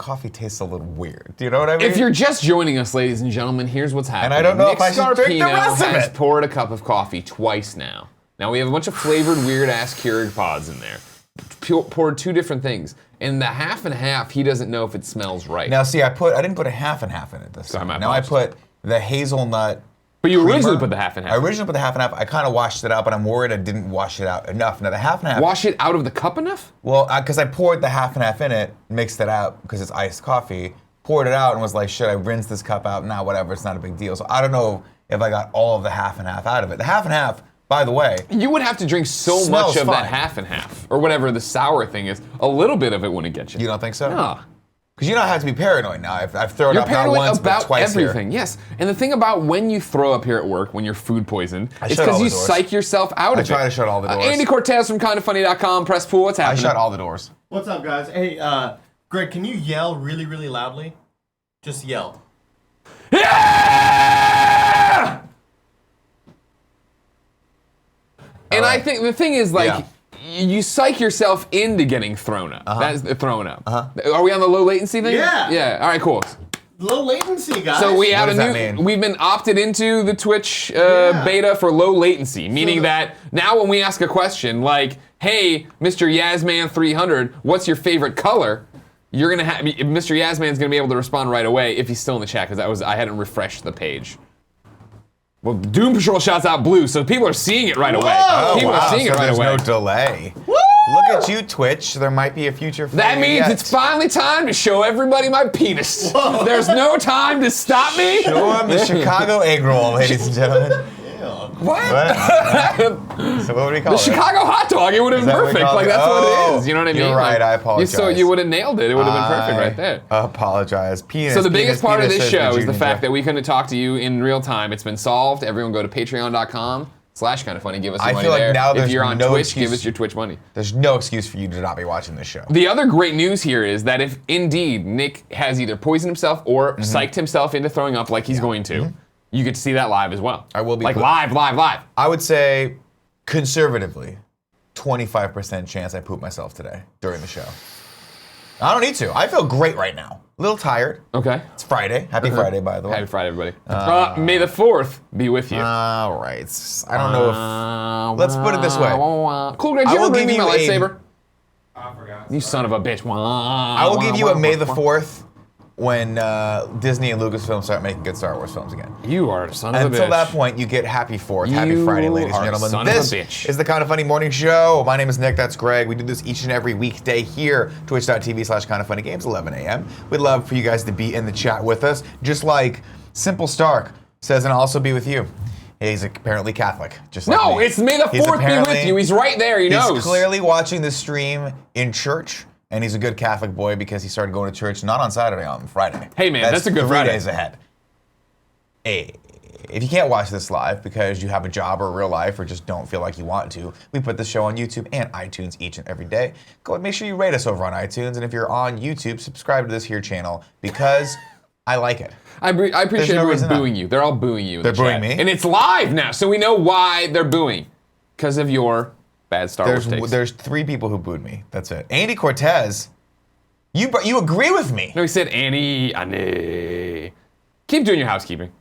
coffee tastes a little weird. Do you know what I mean? If you're just joining us, ladies and gentlemen, here's what's happening. And I don't know Nick if I should drink the rest of has it. poured a cup of coffee twice now. Now we have a bunch of flavored weird-ass Keurig pods in there. Poured 2 different things. And the half and half, he doesn't know if it smells right. Now see, I didn't put a half and half in it this time. Now I put the hazelnut. But you creamer. originally put the half and half. I originally put the half and half. I kind of washed it out, but I'm worried I didn't wash it out enough. Now the half and half. Wash it out of the cup enough? Well, because I poured the half and half in it, mixed it out because it's iced coffee, poured it out and was like, should I rinse this cup out? Nah, whatever, it's not a big deal. So I don't know if I got all of the half and half out of it. The half and half, by the way. You would have to drink so much of that half and half, or whatever the sour thing is. A little bit of it wouldn't get you. You don't think so? No. Because you don't have to be paranoid now. I've thrown up not once, but twice everything. here. Yes, and the thing about when you throw up here at work, when you're food poisoned, it's shut all because the you doors. psych yourself out of it. I try to shut all the doors. Andy Cortez from kindoffunny.com, press pool, what's I happening? shut all the doors. What's up, guys? Hey, Greg, can you yell really, really loudly? Just yell. Yeah! And right. I think the thing is, like, Yeah. you psych yourself into getting thrown up. That's thrown up. Uh-huh. Are we on the low latency thing? Yeah. Yeah. All right, cool. Low latency, guys. So we have does that mean? we've been opted into the Twitch beta for low latency, meaning that now when we ask a question like, hey, Mr. Yasman300, what's your favorite color? You're gonna have Mr. Yasman's gonna be able to respond right away if he's still in the chat because I hadn't refreshed the page. Well, Doom Patrol shouts out blue, so people are seeing it right away. Oh, People wow. are seeing So it right there's away. no delay. Woo! Look at you, Twitch. There might be a future for That you means yet. it's finally time to show everybody my penis. Whoa. There's no time to stop me. Show 'em the Chicago egg roll, ladies and gentlemen. What? So what would we call The it? Chicago hot dog. It would have Is been that what we perfect. call Like it? that's what it Oh, is. You know what I mean? you're right, Like, I apologize. You would have nailed it. It would have been perfect right there. Apologize. Penis. So the biggest part of penis, this says show is the Virginia. fact that we couldn't talk to you in real time. It's been solved. Everyone go to patreon.com/kindoffunny. Give us some I money feel like there. now If there's you're on no Twitch, excuse. give us your Twitch money. There's no excuse for you to not be watching this show. The other great news here is that if indeed Nick has either poisoned himself or psyched himself into throwing up like he's going to, you get to see that live as well. I will be like put- live. I would say, conservatively, 25% chance I poop myself today during the show. I don't need to. I feel great right now. A little tired. Okay. It's Friday. Happy Friday, by the way. Happy Friday, everybody. May the 4th be with you. All right. I don't know if... Let's put it this way. Cool, Greg, did I you will ever bring give me my you a- lightsaber? I forgot. You son of a bitch. I will give you a May the 4th when Disney and Lucasfilm start making good Star Wars films again. You are a son of a bitch. Until that point, you get Happy 4th. Happy You Friday, ladies are and a gentlemen. son of a This bitch. is the Kind of Funny Morning Show. My name is Nick, that's Greg. We do this each and every weekday here, twitch.tv/kindoffunnygames, 11 a.m. We'd love for you guys to be in the chat with us, just like Simple Stark says, and I'll also be with you. He's apparently Catholic, just like No, me. it's May the He's 4th be with apparently- you. He's right there. He knows. He's clearly watching this stream in church, and he's a good Catholic boy because he started going to church not on Saturday, on Friday. Hey, man, that's a good 3 Friday. days ahead. Hey, if you can't watch this live because you have a job or real life or just don't feel like you want to, we put the show on YouTube and iTunes each and every day. Go and make sure you rate us over on iTunes, and if you're on YouTube, subscribe to this here channel because I like it. I appreciate no everyone reason not. booing you. They're all booing you. In They're the chat. booing me? And it's live now, so we know why they're booing. Because of your bad Star Wars takes. There's 3 people who booed me. That's it. Andy Cortez, you agree with me. No, he said Annie. Keep doing your housekeeping.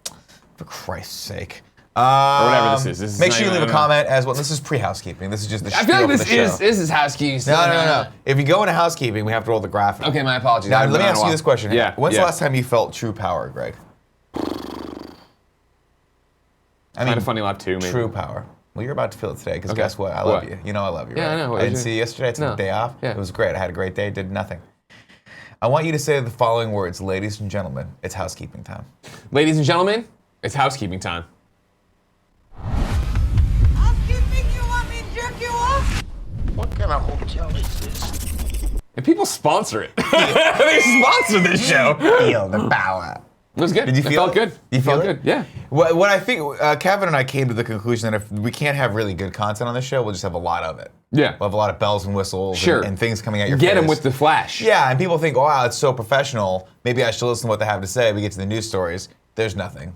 For Christ's sake. Or whatever this is. This is Make not sure you even- leave a comment as well. This is pre-housekeeping. This is just the I spiel feel like for this the show. is housekeeping. No. If you go into housekeeping, we have to roll the graphic. Okay, my apologies. Now, I haven't let me been on ask a you while. this question. Yeah. When's yeah. the last time you felt true power, Greg? I Kind of funny lap 2, maybe. true power. Well, you're about to feel it today, because Okay. guess what? I love What? you. You know I love you, Yeah, right? I know. What I didn't is it? see you yesterday. I took No. the day off. Yeah. It was great. I had a great day, did nothing. I want you to say the following words, ladies and gentlemen. It's housekeeping time. Ladies and gentlemen, it's housekeeping time. Housekeeping, you want me to jerk you off? What kind of hotel is this? And people sponsor it. They sponsor this show. Feel the power. It was good. Did you feel felt it? good. You It feel felt it? good. Yeah. What I think, Kevin and I came to the conclusion that if we can't have really good content on this show, we'll just have a lot of it. Yeah. We'll have a lot of bells and whistles Sure. and things coming out your Get face. him with the flash. Yeah, and people think, oh, wow, it's so professional. Maybe I should listen to what they have to say. We get to the news stories. There's nothing.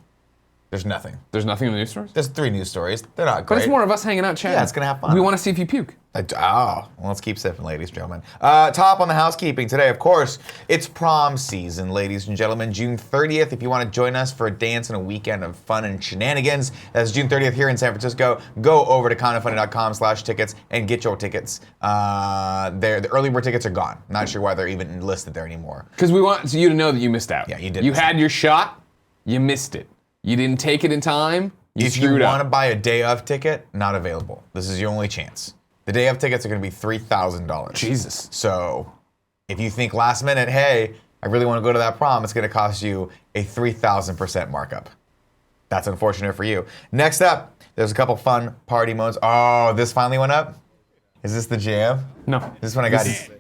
There's nothing. There's nothing in the news stories? There's 3 news stories. They're not But great. it's more of us hanging out chatting. Yeah, it's gonna have fun. We want to see if you puke. Well, let's keep sipping, ladies and gentlemen. Top on the housekeeping today, of course, it's prom season, ladies and gentlemen. June 30th, if you want to join us for a dance and a weekend of fun and shenanigans, that's June 30th here in San Francisco. Go over to kindafunny.com/tickets and get your tickets. The early bird tickets are gone. Not sure why they're even listed there anymore. Because we want you to know that you missed out. Yeah, you did You miss had your shot, you missed it. You didn't take it in time, you If you screwed want to up. buy a day of ticket, not available. This is your only chance. The day of tickets are going to be $3,000. Jesus. So if you think last minute, hey, I really want to go to that prom, it's going to cost you a 3,000% markup. That's unfortunate for you. Next up, there's a couple fun party modes. Oh, this finally went up? Is this the jam? No. This is when I got it.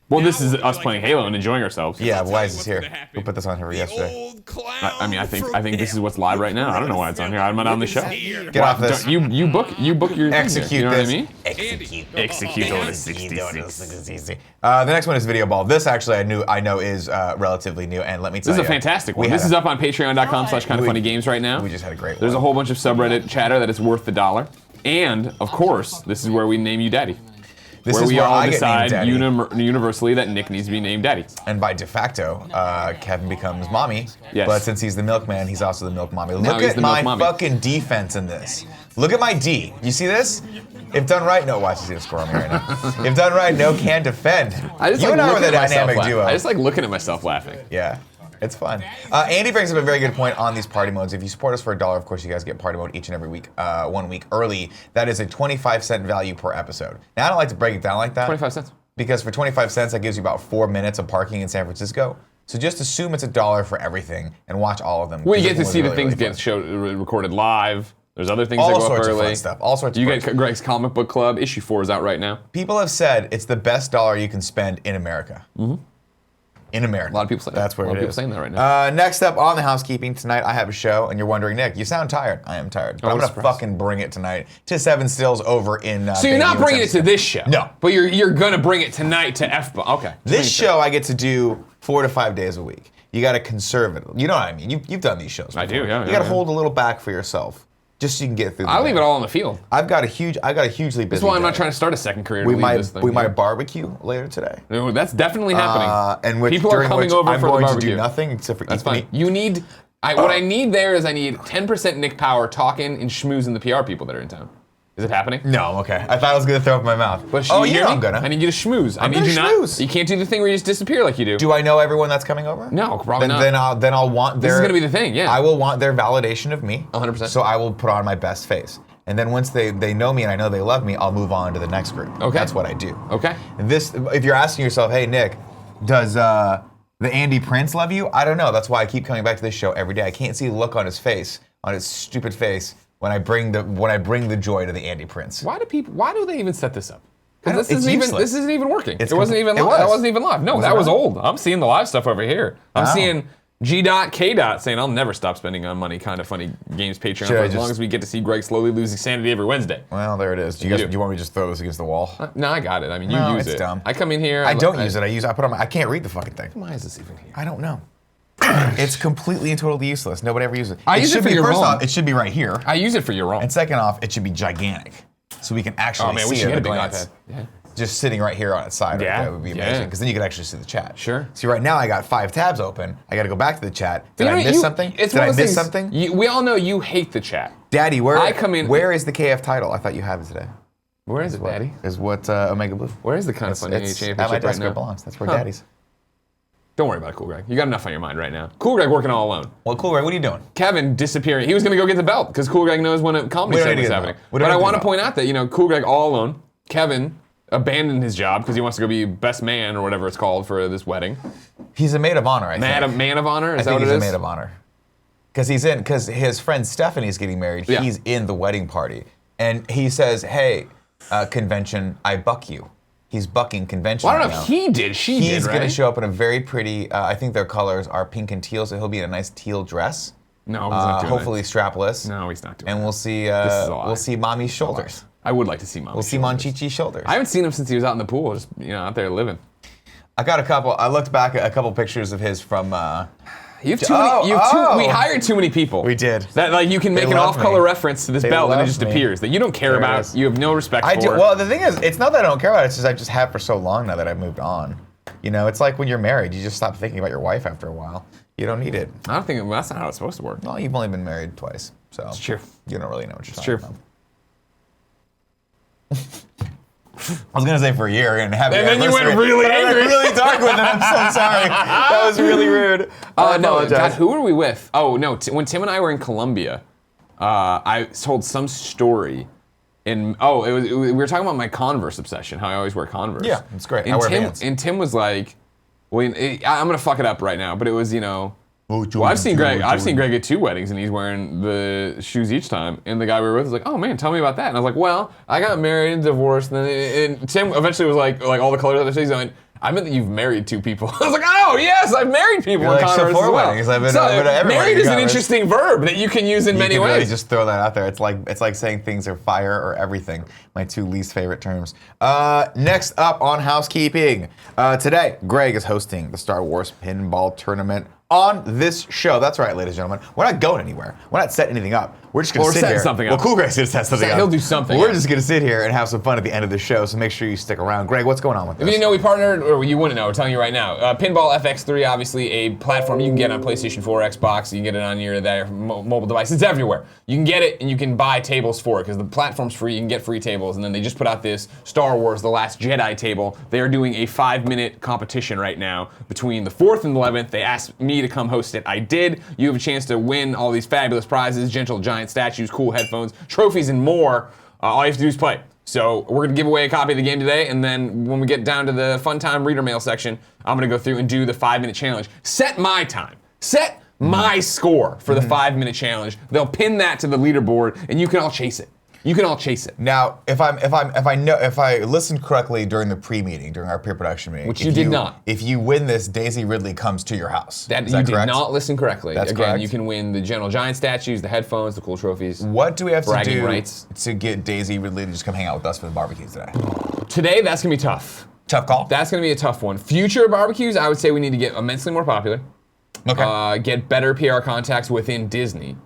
Well, this is us playing Halo and enjoying ourselves. Yeah, why is this here? Who put this on here yesterday? I think this is what's live right now. I don't know why it's on here. I'm not on the show. Get off this. You book your Execute thing, you know this. what I mean? Execute on the the 66. The next one is video ball. This actually I know is relatively new, and let me tell This you. is a fantastic we one. had This is up on patreon.com/kindafunnygames right now. We just had a great There's a one. whole bunch of subreddit chatter that it's worth the $1. And, of course, this is where we name you daddy. This where is we where all I get named decide daddy. universally that Nick needs to be named daddy. And by de facto, Kevin becomes mommy. Yes. But since he's the milkman, he's also the milk mommy. Now Look he's at the milk my mommy. fucking defense in this. Look at my D. You see this? If done right, no. Watch, you see the score on me right now. If done right, no can defend. You and I were the dynamic duo. I just like looking at myself laughing. Yeah. It's fun. Andy brings up a very good point on these party modes. If you support us for $1, of course, you guys get party mode each and every week, 1 week early. That is a 25-cent value per episode. Now, I don't like to break it down like that. 25 cents. Because for 25 cents, that gives you about 4 minutes of parking in San Francisco. So just assume it's $1 for everything and watch all of them. Well, you 'cause get to it was see the really, things really get fun. recorded live. There's other things All that go up sorts of early. fun stuff. All sorts of You fun. get Greg's Comic Book Club. Issue 4 is out right now. People have said it's the best dollar you can spend in America. Mm-hmm. In America. A lot of people say that. That's where A lot it of people is. saying that right now. Next up on the housekeeping tonight, I have a show, and you're wondering, Nick, you sound tired. I am tired. But I'm what going a to surprise. fucking bring it tonight to Seven Stills over in So you're not bringing it to this show? No. But you're going to bring it tonight to F-Bomb. Okay. This show I get to do 4 to 5 days a week. You got to conserve it. You know what I mean? You've done these shows before. I do, yeah. You got to hold a little back for yourself, just so you can get through the I'll day. leave it all on the field. I got a hugely busy That's why I'm not day. trying to start a second career to We leave might this thing. we might barbecue later today. No, that's definitely happening. And which, People are during coming which over I'm for the going to barbecue. do nothing except for That's eat fine. meat. You need... what I need there is I need 10% Nick Power talking and schmoozing the PR people that are in town. Is it happening? No, okay. I thought I was gonna throw up my mouth. But oh, you yeah, hear me? I'm gonna. I need you to schmooze. I need gonna you schmooze. not. You can't do the thing where you just disappear like you do. Do I know everyone that's coming over? No, probably then, not. Then I'll want their. This is gonna be the thing, yeah. I will want their validation of me. 100%. So I will put on my best face, and then once they know me and I know they love me, I'll move on to the next group. Okay. That's what I do. Okay. This, if you're asking yourself, hey Nick, does the Andy Prince love you? I don't know. That's why I keep coming back to this show every day. I can't see the look on his face, on his stupid face, when I bring the joy to the Andy Prince. Why do they even set this up? I don't- Because it's useless. this isn't even working. It's It wasn't even it live. was. That wasn't even live. No, Was that it was not? old. I'm seeing the live stuff over here. I'm Wow. seeing G.K. saying I'll never stop spending on money. Kind of funny games Patreon Should for I as long just- as we get to see Greg slowly lose his sanity every Wednesday. Well, there it is. Do You you do. want me to just throw this against the wall? No, I got it. I mean, you No, use it's it. dumb. I come in here. I don't use it. I put on my. I can't read the fucking thing. Why is this even here? I don't know. It's completely and totally useless. Nobody ever uses it. I use it should for be, your first own. off, it should be right here. I use it for your own. And second off, it should be gigantic. So we can actually Oh man, see we should it get at a a big glance. iPad. Yeah. Just sitting right here on its side. Yeah, That would be yeah. amazing. Because then you could actually see the chat. Sure. See, right now I got 5 tabs open. I got to go back to the chat. Did You know I what, miss you- something? It's Did one I of miss those something? things. We all know you hate the chat. Daddy, where I come in- Where is the KF title? I thought you have it today. Where is it, Daddy? Is what Omega Blue. Where is the kind of funny It's championship at my right desk where now? it belongs. That's where Huh. Daddy's. Don't worry about it, Cool Greg. You got enough on your mind right now. Cool Greg working all alone. Well, cool, right? What are you doing? Kevin disappearing. He was going to go get the belt because Cool Greg knows when a comedy We don't show need to was get the happening. belt. We But don't I need want the to belt. point out that, Cool Greg all alone. Kevin abandoned his job because he wants to go be best man or whatever it's called for this wedding. He's a maid of honor, I think. Man of honor? Is I that think what he's it a is? maid of honor. Because his friend Stephanie's getting married. Yeah. He's in the wedding party. And he says, hey, convention, I buck you. He's bucking convention. Well, I don't right know if now. he did. She He's did, right? going to show up in a very pretty, I think their colors are pink and teal, so he'll be in a nice teal dress. No, he's not doing Hopefully strapless. that. No, he's not doing And that. we'll see This is a lie. we'll see mommy's shoulders. I would like to see Mom. We'll see Monchichi's shoulders. I haven't seen him since he was out in the pool, just out there living. I got I looked back at a couple pictures of his from You have too many. We hired too many people. We did. That like you can make They an love off-color me. reference to this They belt and it love just me. appears that you don't care There it about. is. You have no respect I for. do. Well, the thing is, it's not that I don't care about it. It's just I just have for so long now that I've moved on. You know, it's like when you're married, you just stop thinking about your wife after a while. You don't need it. I don't think that's not how it's supposed to work. Well, you've only been married twice, so It's true. you don't really know what you're It's talking true. about. I was gonna say for a year and have And then you went really angry. really dark with it. I'm so sorry. That was really rude. I No, apologize. God, who were we with? Oh no, when Tim and I were in Colombia, I told some story. We were talking about my Converse obsession. How I always wear Converse. Yeah, it's great. And I wear Tim, Vans. And Tim was like, "Well, I'm gonna fuck it up right now," but it was Well, I've seen Greg at 2 weddings, and he's wearing the shoes each time. And the guy we were with was like, "Oh man, tell me about that." And I was like, "Well, I got married and divorced." And Tim eventually was like all the colors of the shoes. I meant that you've married 2 people. I was like, "Oh yes, I've married people You're in like, so Converse 4 as well." weddings. I've been So, to every married wedding is an Converse. interesting verb that you can use in many you can ways. really just throw that out there. It's like saying things are fire or everything. My 2 least favorite terms. Next up on housekeeping. Today, Greg is hosting the Star Wars Pinball Tournament on this show. That's right, ladies and gentlemen. We're not going anywhere. We're not setting anything up. We're just going Or to sit setting here. something Well, up. Cool Greg's going to set something up. He'll do something We're up. just going to sit here and have some fun at the end of the show, so make sure you stick around. Greg, what's going on with If this? you didn't know, we partnered, or you wouldn't know, we're telling you right now. Pinball FX3, obviously a platform you can get on PlayStation 4, Xbox, you can get it on your mobile device. It's everywhere. You can get it and you can buy tables for it because the platform's free, you can get free tables. And then they just put out this Star Wars The Last Jedi table. They are doing a 5-minute competition right now between the 4th and 11th. They asked me to come host it. I did. You have a chance to win all these fabulous prizes, gentle giant statues, cool headphones, trophies, and more. All you have to do is play. So we're going to give away a copy of the game today, and then when we get down to the fun time reader mail section, I'm going to go through and do the 5-minute challenge. Set my time. Set my score for the 5-minute challenge. They'll pin that to the leaderboard, and you can all chase it. You can all chase it. Now, if I listened correctly during the pre-meeting, during our pre-production meeting, Which you did not. If you win this, Daisy Ridley comes to your house. That Is you that did correct? not listen correctly. That's Again, correct. you can win the Gentle Giant statues, the headphones, the cool trophies. What do we have to bragging do rights. to get Daisy Ridley to just come hang out with us for the barbecue today? Today, that's gonna be tough. Tough call. That's gonna be a tough one. Future barbecues, I would say we need to get immensely more popular. Okay. Get better PR contacts within Disney.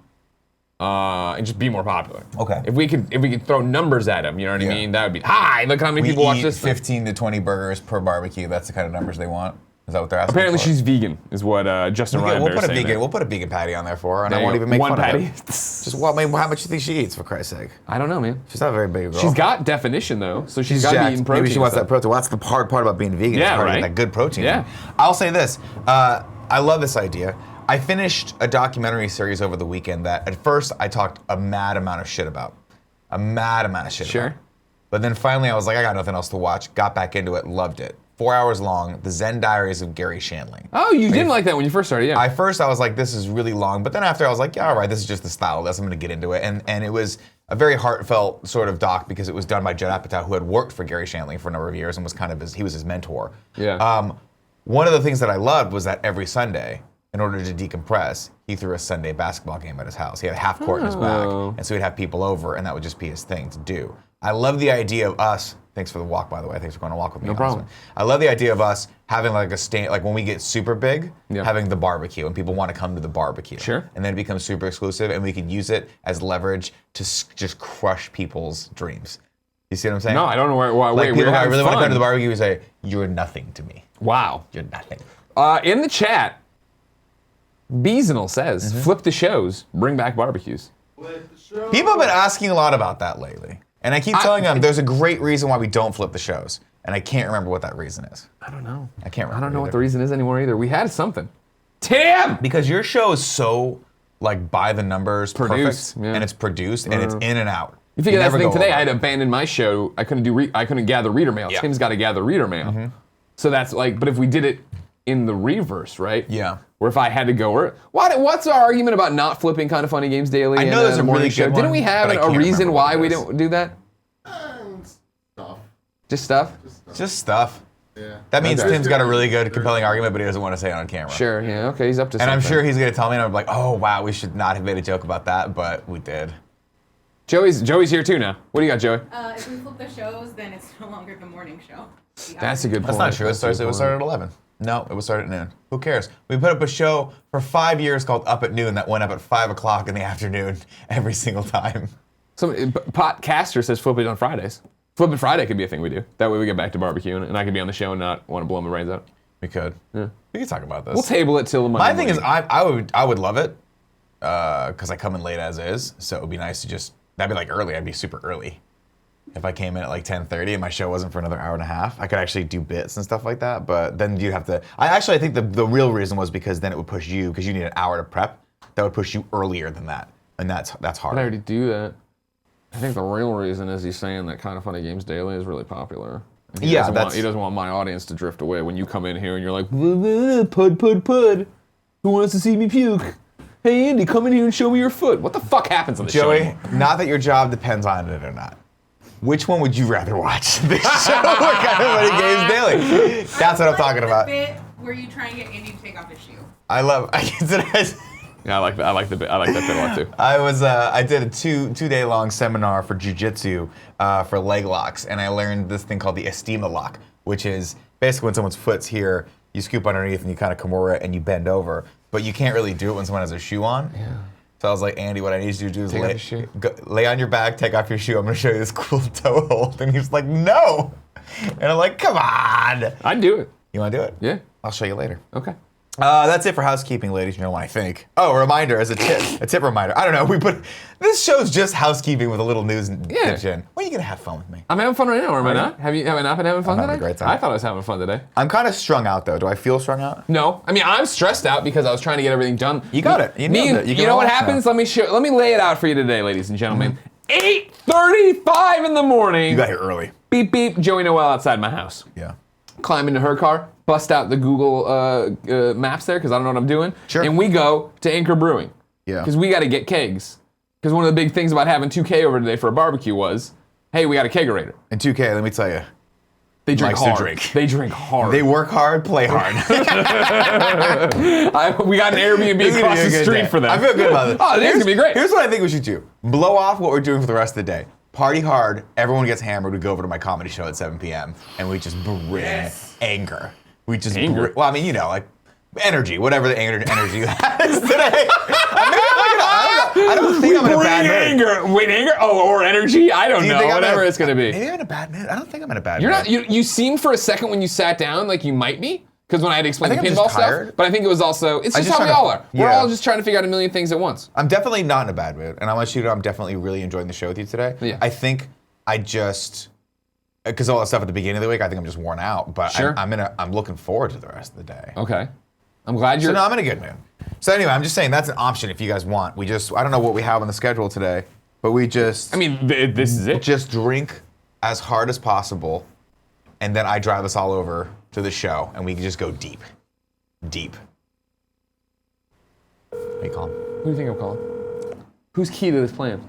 And just be more popular. Okay. If we could throw numbers at them, you know what I Yeah. mean? That would be hi. Look how many we people watch eat this. 15 to 20 burgers per barbecue. That's the kind of numbers they want. Is that what they're asking Apparently, for? she's vegan, is what Justin Ryan We'll put a saying vegan. there. We'll put a vegan patty on there for her, and There I you won't go. even make one fun patty. of it. Just how much do you think she eats, for Christ's sake? I don't know, man. She's not a very big girl. She's got definition though, so she's got to be jacked. eating protein. Maybe she wants and that protein. Well, that's the hard part about being vegan. Yeah, it's hard to get right. that good protein. Yeah. I'll say this. I love this idea. I finished a documentary series over the weekend that at first I talked a mad amount of shit about. A mad amount of shit Sure. about. But then finally I was like, I got nothing else to watch. Got back into it, loved it. 4 hours long, The Zen Diaries of Gary Shandling. Oh, you didn't like that when you first started, yeah. I was like, this is really long, but then after I was like, yeah, all right, this is just the style of this. I'm going to get into it, and it was a very heartfelt sort of doc because it was done by Judd Apatow, who had worked for Gary Shandling for a number of years and was kind of he was his mentor. Yeah. One of the things that I loved was that every Sunday, in order to decompress, he threw a Sunday basketball game at his house. He had a half court in his back, Oh. and so he'd have people over, and that would just be his thing to do. I love the idea of us. Thanks for the walk, by the way. Thanks for going to walk with me. No problem. I love the idea of us having like a stand, like when we get super big, Yeah. having the barbecue, and people want to come to the barbecue. Sure. And then it becomes super exclusive, and we can use it as leverage to just crush people's dreams. You see what I'm saying? No, I don't know why. Like Wait, people we're that having really want to fun. come to the barbecue and say, "You're nothing to me. Wow. You're nothing." In the chat, Beasenal says, Mm-hmm. flip the shows, bring back barbecues. People have been asking a lot about that lately, and I keep telling them there's a great reason why we don't flip the shows, and I can't remember what that reason is. I don't know. I can't remember. I don't know what either. the reason is anymore either. We had something. Tim! Because your show is so like by the numbers, Produced, perfect, yeah. and it's produced and it's in and out. You figure that's the never thing go today. I over. had to abandon my show. I couldn't gather reader mail. Yeah. Mm-hmm. Tim's got to gather reader mail. So that's like, but if we did it in the reverse, right? Yeah. Where if I had to go, or what's our argument about not flipping Kind of Funny Games Daily? I know and, there's a morning really show? good Didn't one, we have but I a can't reason remember why what we it don't do that? Stuff. Just stuff? Just stuff. Yeah. That means Okay. Tim's got a really good, compelling argument, but he doesn't want to say it on camera. Sure. Yeah. Okay. He's up to And something. I'm sure he's gonna tell me, and I'm like, oh wow, we should not have made a joke about that, but we did. Joey's here too now. What do you got, Joey? If we flip the shows, then it's no longer the morning show. That's a good point. That's not true. It That's a good started point. at 11. No, it was started at noon. Who cares? We put up a show for 5 years called Up at Noon that went up at 5 o'clock in the afternoon every single time. Potcaster says flip it on Fridays. Flip it Friday could be a thing we do. That way we get back to barbecuing, and I could be on the show and not want to blow my brains out. We could. Yeah. We could talk about this. We'll table it till the Monday My thing morning. is, I would love it because I come in late as is, so it would be nice to just, that'd be like early. I'd be super early. If I came in at like 10:30 and my show wasn't for another hour and a half, I could actually do bits and stuff like that. But then you'd have to. I think the real reason was because then it would push you, because you need an hour to prep. That would push you earlier than that, and that's hard. I already do that. I think the real reason is he's saying that Kind of Funny Games Daily is really popular. And he doesn't want my audience to drift away when you come in here and you're like, pud. Who wants to see me puke? Hey Andy, come in here and show me your foot. What the fuck happens on the show? Joey, not that your job depends on it or not. Which one would you rather watch? This show or Kind of Funny Games Daily? That's what I'm talking about. The bit where you try and get Andy to take off his shoe. Yeah, I like that bit. I like that bit a lot too. I did a two-day long seminar for jiu-jitsu for leg locks, and I learned this thing called the estima lock, which is basically when someone's foot's here, you scoop underneath and you kind of kimura and you bend over, but you can't really do it when someone has a shoe on. Yeah. So I was like, Andy, what I need you to do is lay on your back, take off your shoe. I'm going to show you this cool toe hold. And he was like, no. And I'm like, come on. I'd do it. You want to do it? Yeah. I'll show you later. Okay. That's it for housekeeping, ladies and gentlemen, I think. Oh, a reminder as a tip reminder. I don't know. This show's just housekeeping with a little news and tips in. When are you gonna have fun with me? I'm having fun right now, or am I not? Have I not been having fun I'm today? having a great time. I thought I was having fun today. I'm kind of strung out though. Do I feel strung out? No, I mean I'm stressed out because I was trying to get everything done. You got it. You nailed it. You know what happens? Let me lay it out for you today, ladies and gentlemen. 8:35 in the morning. You got here early. Beep beep. Joey Noel outside my house. Yeah. Climb into her car, bust out the Google Maps there because I don't know what I'm doing. Sure. And we go to Anchor Brewing. Yeah. Because we got to get kegs. Because one of the big things about having 2K over today for a barbecue was, hey, we got a kegerator. And 2K, let me tell you. They drink likes to hard. drink. They drink hard. They work hard, play hard. We got an Airbnb across the street for them. I feel good about this. Oh, this is going to be great. Here's what I think we should do. Blow off what we're doing for the rest of the day. Party hard, everyone gets hammered, we go over to my comedy show at 7 p.m. and we just bring anger. We just Anger? well, I mean, you know, like energy, whatever the energy has today. I don't think I'm in a bad mood. Anger. Wait, anger? Oh, or energy? I don't know. Whatever it's going to be. Maybe I'm in a bad mood. I don't think I'm in a bad You're mood. not. You seemed for a second when you sat down like you might be. Because when I had to explain the I think I'm pinball just stuff, tired. but I think it was also, it's just just how we trying to- all are. We're yeah. all just trying to figure out a million things at once. I'm definitely not in a bad mood, and I want you to know I'm definitely really enjoying the show with you today. Yeah. I think I just, because all that stuff at the beginning of the week, I think I'm just worn out. But Sure. I'm looking forward to the rest of the day. Okay. I'm glad you're. So no, I'm in a good mood. So anyway, I'm just saying that's an option if you guys want. I don't know what we have on the schedule today, but I mean, this is it. just drink as hard as possible, and then I drive us all over to the show, and we can just go deep. Deep. What do you call him? Who do you think I'm calling? Who's key to this plan?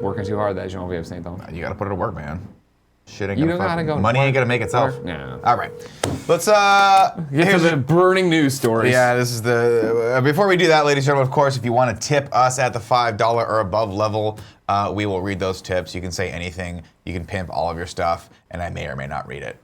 Working too hard, that Genevieve Saint Don. You gotta put it to work, man. Shit ain't You gonna don't gotta go money to ain't gonna make itself. work. No. All right. Let's Get to the burning news stories. Yeah, this is the. Before we do that, ladies and gentlemen, of course, if you want to tip us at the $5 or above level, we will read those tips. You can say anything. You can pimp all of your stuff, and I may or may not read it.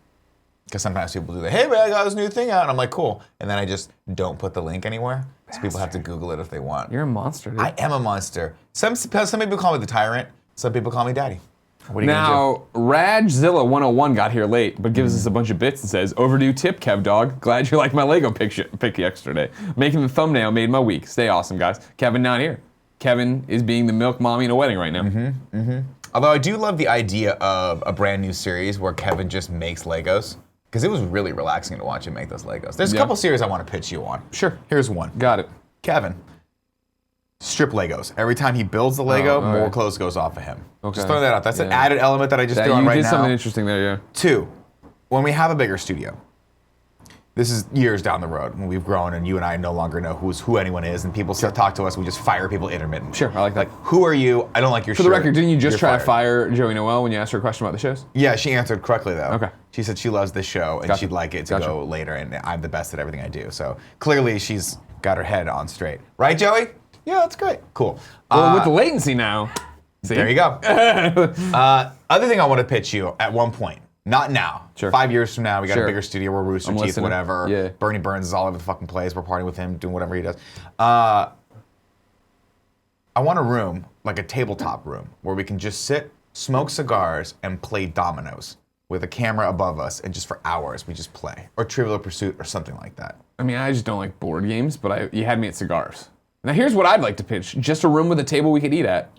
Because sometimes people do the, hey man, I got this new thing out, and I'm like, cool. And then I just don't put the link anywhere, so people have to Google it if they want. You're a monster, dude. I am a monster. Some people call me the tyrant. Some people call me daddy. What are you gonna Now, Rajzilla101 got here late, but gives us a bunch of bits and says, overdue tip, Kev dog. Glad you liked my Lego pick yesterday. Making the thumbnail made my week. Stay awesome, guys. Kevin not here. Kevin is being the milk mommy in a wedding right now. Although I do love the idea of a brand new series where Kevin just makes Legos. Because it was really relaxing to watch him make those Legos. There's a couple series I want to pitch you on. Sure. Here's one. Got it. Kevin. Strip Legos. Every time he builds the Lego, more okay. clothes goes off of him. Okay. Just throwing that out. That's an Yeah. added element that I just threw on You right did now. something interesting there, yeah. 2, when we have a bigger studio, this is years down the road when we've grown and you and I no longer know who anyone is, and people talk to us, we just fire people intermittently. Sure, I like that. Like, who are you? I don't like your For shirt. the record, didn't you just You're try to fired. fire Joey Noel when you asked her a question about the shows? Yeah, she answered correctly though. Okay. She said she loves this show and Gotcha. she'd like it to Gotcha. go later, and I'm the best at everything I do. So clearly she's got her head on straight. Right, Joey? Yeah, that's great. Cool. Well, with the latency now. See? There you go. Other thing I want to pitch you at one point. Not now. Sure. 5 years from now, we got Sure. a bigger studio. We're Rooster I'm Teeth, listening. whatever. Yeah. Bernie Burns is all over the fucking place. We're partying with him, doing whatever he does. I want a room, like a tabletop room, where we can just sit, smoke cigars, and play dominoes with a camera above us, and just for hours we just play, or Trivial Pursuit, or something like that. I mean, I just don't like board games, but you had me at cigars. Now here's what I'd like to pitch: just a room with a table we could eat at.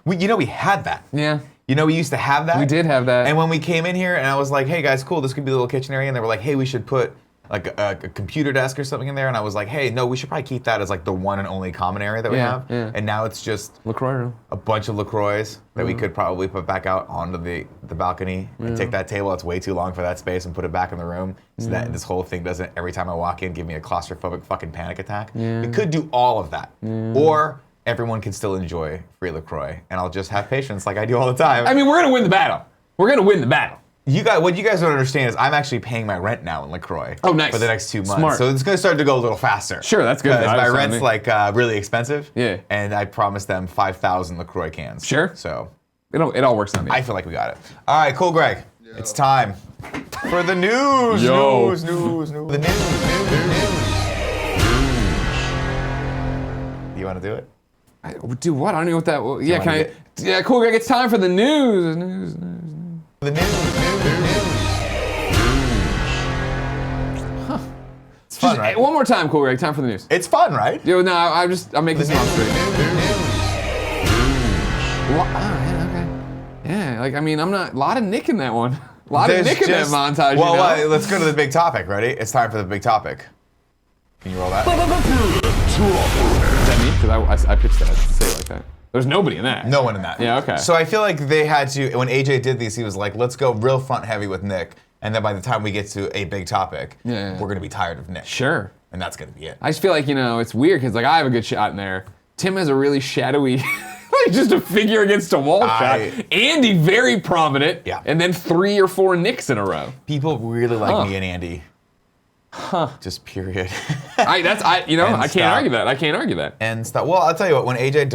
We had that. Yeah. We used to have that. We did have that. And when we came in here, and I was like, "Hey guys, cool, this could be the little kitchen area," and they were like, "Hey, we should put like a computer desk or something in there," and I was like, "Hey, no, we should probably keep that as like the one and only common area that we Yeah, have." yeah. And now it's just LaCroix room. a bunch of LaCroix that we could probably put back out onto the balcony and take that table that's way too long for that space and put it back in the room so that this whole thing doesn't, every time I walk in, give me a claustrophobic fucking panic attack. We could do all of that. Or everyone can still enjoy free LaCroix, and I'll just have patience like I do all the time. I mean, we're gonna win the battle. We're gonna win the battle. What you guys don't understand is I'm actually paying my rent now in LaCroix. Oh, nice. For the next 2 months. Smart. So it's going to start to go a little faster. Sure, that's good. Because my That's rent's fine. like really expensive. Yeah. And I promised them 5,000 LaCroix cans. Sure. So It all works on me. I feel like we got it. All right, cool, Greg. It's time for the news. Yo. News. The news. You want to do it? Do what? I don't know what that. Well, yeah, wanna can I? get- Yeah, cool, Greg. It's time for the news. The news. It's fun, Just, right? one more time, cool, Greg. Time for the news. It's fun, right? Yo, no, I'm making this sound straight. Yeah, okay. Yeah, like I mean, I'm not. A lot of Nick in that one. A lot of Nick in that montage. Well, you know? well, let's go to the big topic. Ready? It's time for the big topic. Can you roll that? Is that me? Because I pitched that to say it like that. There's nobody in that. No one in that. Yeah, okay. So I feel like they had to, when AJ did these, he was like, let's go real front heavy with Nick. And then by the time we get to a big topic, Yeah. we're going to be tired of Nick. Sure. And that's going to be it. I just feel like, it's weird because like I have a good shot in there. Tim has a really shadowy, like just a figure against a wall shot. Andy, very prominent. Yeah. And then 3 or 4 Nicks in a row. People really like Huh. me and Andy. Just period. I can't stop. argue that. I can't argue that. And stuff. Well, I'll tell you what, when AJ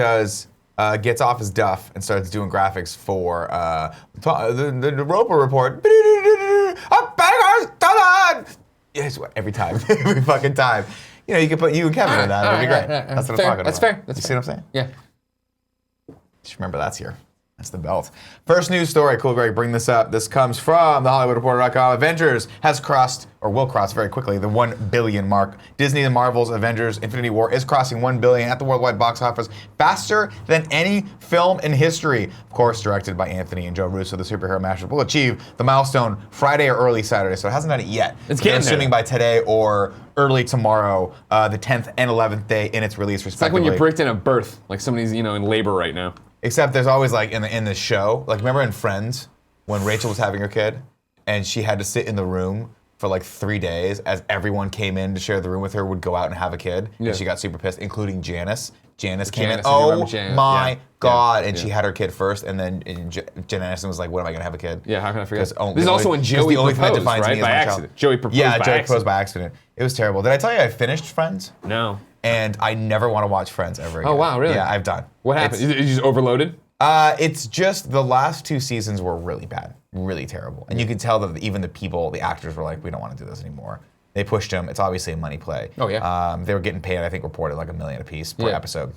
gets off his duff and starts doing graphics for the Roper Report, yes, every time, every fucking time. You can put you and Kevin in that. It'd be great. That's what I'm talking about. That's fair. That's You see fair. what I'm saying? Yeah. Just remember that's here. That's the belt. First news story. Cool, Greg, bring this up. This comes from thehollywoodreporter.com. Avengers has crossed, or will cross very quickly, the 1 billion mark. Disney and Marvel's Avengers Infinity War is crossing 1 billion at the worldwide box office faster than any film in history. Of course, directed by Anthony and Joe Russo, the superhero mashup will achieve the milestone Friday or early Saturday, so it hasn't done it yet. It's They're getting there. assuming by today or early tomorrow, the 10th and 11th day in its release, It's like when respectively. you're predicting a birth, like somebody's, in labor right now. Except there's always like in the show, like remember in Friends when Rachel was having her kid and she had to sit in the room for like 3 days as everyone came in to share the room with her would go out and have a kid Yeah. and she got super pissed, including Janice. Janice came Janice, in. I do Oh remember Janice. my Yeah. God! Yeah. And she Yeah. had her kid first, and then Jen Aniston was like, "When am I gonna have a kid?" Yeah, how can I forget? 'Cause This is also when Joey the only thing that proposed, defines right? me is By my child. accident. Joey proposed Yeah, by Joey accident. proposed by accident. It was terrible. Did I tell you I finished Friends? No. And I never want to watch Friends ever again. Oh, wow, really? Yeah, I've done. What happened? It's- You just overloaded? It's just the last 2 seasons were really bad, really terrible. And you could tell that even the actors were like, we don't want to do this anymore. They pushed them. It's obviously a money play. Oh, yeah. They were getting paid, I think, reported like $1 million a piece per Yeah. episode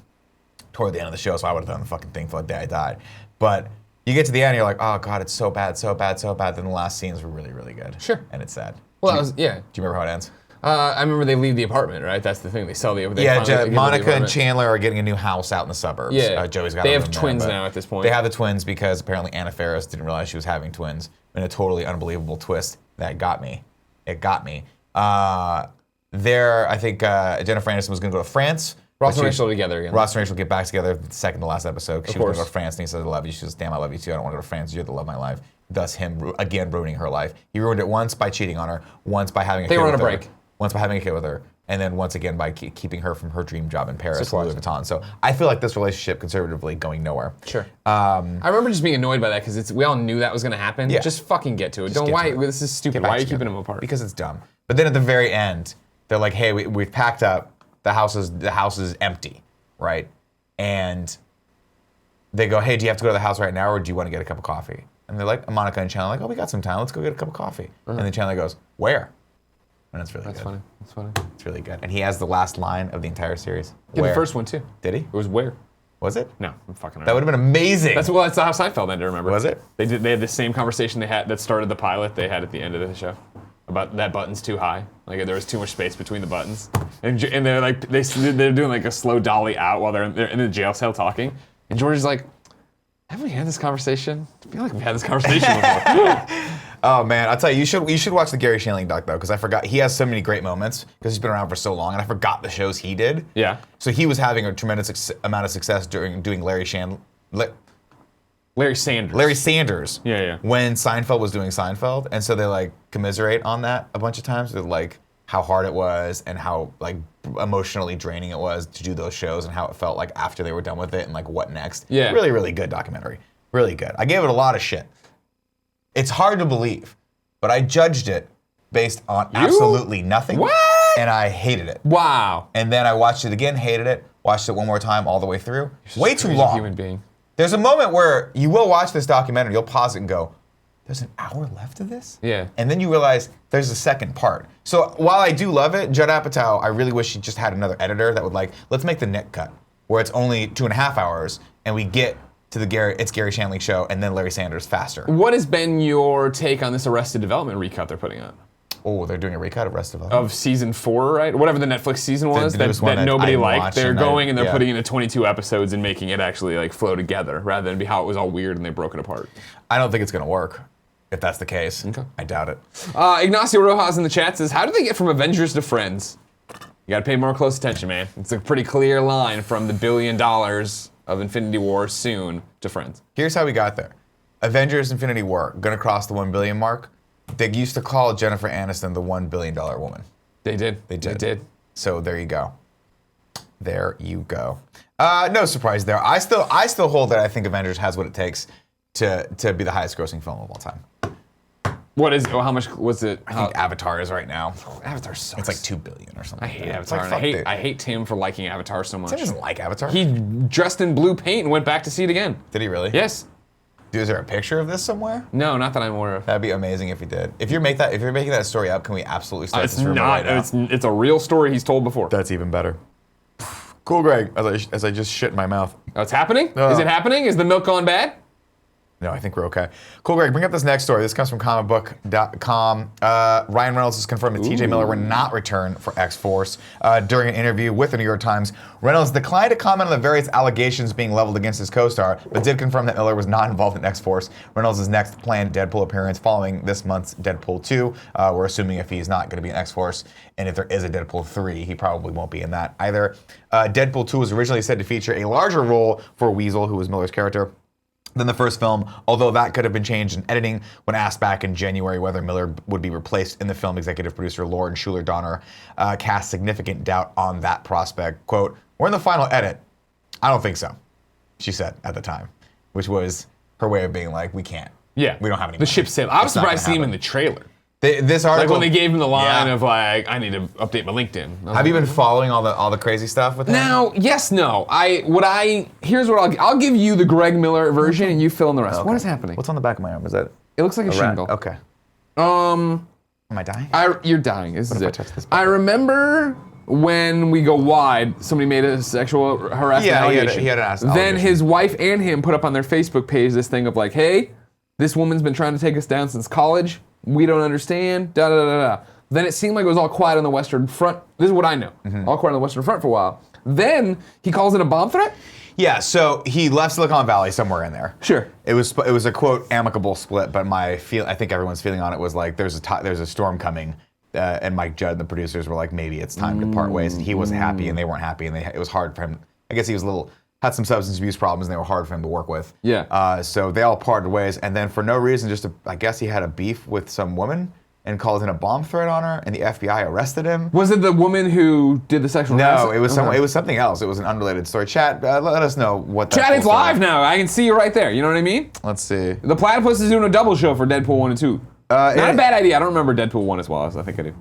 toward the end of the show, so I would have done the fucking thing for the day I died. But you get to the end, you're like, oh, God, it's so bad, so bad, so bad. Then the last scenes were really, really good. Sure. And it's sad. Well, do, that was, yeah. do you remember how it ends? I remember they leave the apartment, right? That's the thing. They sell the. They Yeah, finally get rid of the Monica and apartment. Chandler are getting a new house out in the suburbs. Yeah. Joey's got They a have room there, twins but now at this point. They have the twins because apparently Anna Faris didn't realize she was having twins in a totally unbelievable twist that got me. It got me. I think Jennifer Aniston was going to go to France. Ross but and she- Rachel together again. Ross and Rachel get back together the second to last episode. 'Cause she was going to go course. to France and he said, I love you. She says, damn, I love you too. I don't want to go to France. You're the love of my life. Thus him, again, ruining her life. He ruined it once by cheating on her, once by having a They kid were with on a her, break. once by having a kid with her, and then once again by keeping her from her dream job in Paris, So Louis Vuitton. So I feel like this relationship conservatively going nowhere. Sure. I remember just being annoyed by that because we all knew that was going to happen. Yeah. Just fucking get to it. Just Don't get why to it. this is stupid. Get back Why are you together. keeping them apart? Because it's dumb. But then at the very end, they're like, hey, we've packed up. The house is empty. right? And they go, hey, do you have to go to the house right now, or do you want to get a cup of coffee? And they're like, Monica and Chandler, like, oh, we got some time. Let's go get a cup of coffee. And then Chandler goes, where? And it's really good. Funny. That's funny. It's really good. And he has the last line of the entire series. Yeah, Where? the first one too. Did he? It was where? Was it? No, I'm fucking around. That would have been amazing. That's how Seinfeld ended. Remember? Was it? They had the same conversation they had that started the pilot. They had at the end of the show about that button's too high. Like there was too much space between the buttons, and they're like they're doing like a slow dolly out while they're in the jail cell talking, and George is like, "Have we had this conversation? I feel like we've had this conversation before." Oh man, I'll tell you, you should watch the Gary Shandling doc though, because I forgot he has so many great moments because he's been around for so long, and I forgot the shows he did. Yeah. So he was having a tremendous amount of success during doing Larry Sanders. Yeah. When Seinfeld was doing Seinfeld, and so they like commiserate on that a bunch of times with like how hard it was and how like emotionally draining it was to do those shows and how it felt like after they were done with it and like what next. Yeah. Really, really good documentary. Really good. I gave it a lot of shit. It's hard to believe, but I judged it based on absolutely nothing. What? And I hated it. Wow. And then I watched it again, hated it, watched it one more time all the way through. Way too long. Human being. There's a moment where you will watch this documentary, you'll pause it and go, there's an hour left of this? Yeah. And then you realize there's a second part. So while I do love it, Judd Apatow, I really wish he just had another editor that would like, let's make the Nick cut, where it's only 2.5 hours, and we get to the Gary Shandling show, and then Larry Sanders faster. What has been your take on this Arrested Development recut they're putting out? Oh, they're doing a recut of Arrested Development. Of season 4, right? Whatever the Netflix season was The that newest one that nobody I liked. watched They're and going and they're yeah. putting it into 22 episodes and making it actually like flow together rather than be how it was all weird and they broke it apart. I don't think it's gonna work, if that's the case. Okay. I doubt it. Ignacio Rojas in the chat says, how do they get from Avengers to Friends? You gotta pay more close attention, man. It's a pretty clear line from the $1 billion of Infinity War soon to Friends. Here's how we got there. Avengers Infinity War, gonna cross the 1 billion mark. They used to call Jennifer Aniston the $1 billion woman. They did. They did. They did. So there you go. There you go. No surprise there. I still hold that I think Avengers has what it takes to be the highest grossing film of all time. What is, how much was it? I think Avatar is right now. Avatar sucks. It's like 2 billion or something. I hate It's Avatar. like, and fuck I it. hate Tim for liking Avatar so much. Tim doesn't like Avatar. He dressed in blue paint and went back to see it again. Did he really? Yes. Dude, is there a picture of this somewhere? No, not that I'm aware of. That'd be amazing if he did. If you're making that story up, can we absolutely start It's this rumor not. right now? It's a real story he's told before. That's even better. Cool, Greg. As I just shit in my mouth. Oh, it's happening? Is it happening? Is the milk gone bad? No, I think we're okay. Cool, Greg, bring up this next story. This comes from comicbook.com. Ryan Reynolds has confirmed that TJ Miller will not return for X-Force. During an interview with the New York Times, Reynolds declined to comment on the various allegations being leveled against his co-star, but did confirm that Miller was not involved in X-Force. Reynolds' next planned Deadpool appearance following this month's Deadpool 2. We're assuming if he's not going to be in X-Force, and if there is a Deadpool 3, he probably won't be in that either. Deadpool 2 was originally said to feature a larger role for Weasel, who was Miller's character, than the first film, although that could have been changed in editing. When asked back in January whether Miller would be replaced in the film, executive producer Lauren Schuler Donner cast significant doubt on that prospect. Quote, "We're in the final edit. I don't think so," she said at the time, which was her way of being like, we can't. Yeah. We don't have any The money. ship sailed. I was It's not surprised to gonna see him in happen. the trailer. This Like article, when they gave him the line Yeah. of like, I need to update my LinkedIn. I was Have you like, been following all the crazy stuff with him? Now, yes, no. Here's what I'll give you the Greg Miller version and you fill in the rest. Okay. What is happening? What's on the back of my arm? Is that It looks like a rat? shingle. Okay. Um, Am I dying? You're dying. This is if I it. touch this I button? remember when we go wide, somebody made a sexual harassment Yeah, he had allegation. an Then allegation. his wife and him put up on their Facebook page this thing of like, hey, this woman's been trying to take us down since college. We don't understand. Da da da da. Then it seemed like it was all quiet on the Western Front. This is what I know. Mm-hmm. All quiet on the Western Front for a while. Then he calls it a bomb threat. Yeah, so he left Silicon Valley somewhere in there. Sure. It was a quote amicable split, but I think everyone's feeling on it was like there's a storm coming, and Mike Judd and the producers were like maybe it's time to part ways, and he wasn't happy and they weren't happy, and it was hard for him. I guess he was had some substance abuse problems and they were hard for him to work with. Yeah. So they all parted ways, and then for no reason, I guess he had a beef with some woman and called in a bomb threat on her, and the FBI arrested him. Was it the woman who did the sexual No, harassment? it was Okay. it was something else. It was an unrelated story. Chat, let us know what that Chat, whole it's story- live now. I can see you right there. You know what I mean? Let's see. The Platypus is doing a double show for Deadpool 1 and 2. Not a bad idea. I don't remember Deadpool 1 as well as I think I do.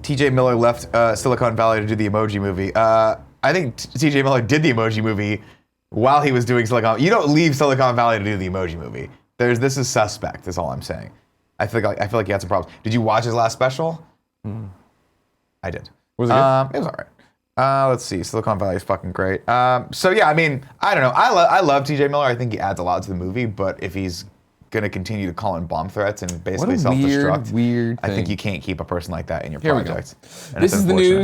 TJ Miller left Silicon Valley to do the Emoji Movie. I think T.J. Miller did the Emoji Movie while he was doing Silicon. You don't leave Silicon Valley to do the Emoji Movie. This is suspect. Is all I'm saying. I feel like he had some problems. Did you watch his last special? I did. Was it good? It was all right. Let's see. Silicon Valley is fucking great. So yeah, I mean, I don't know. I love T.J. Miller. I think he adds a lot to the movie. But if he's gonna continue to call in bomb threats and basically self-destruct, weird I think thing. you can't keep a person like that in your Here we go. project. And This it's is the unfortunate.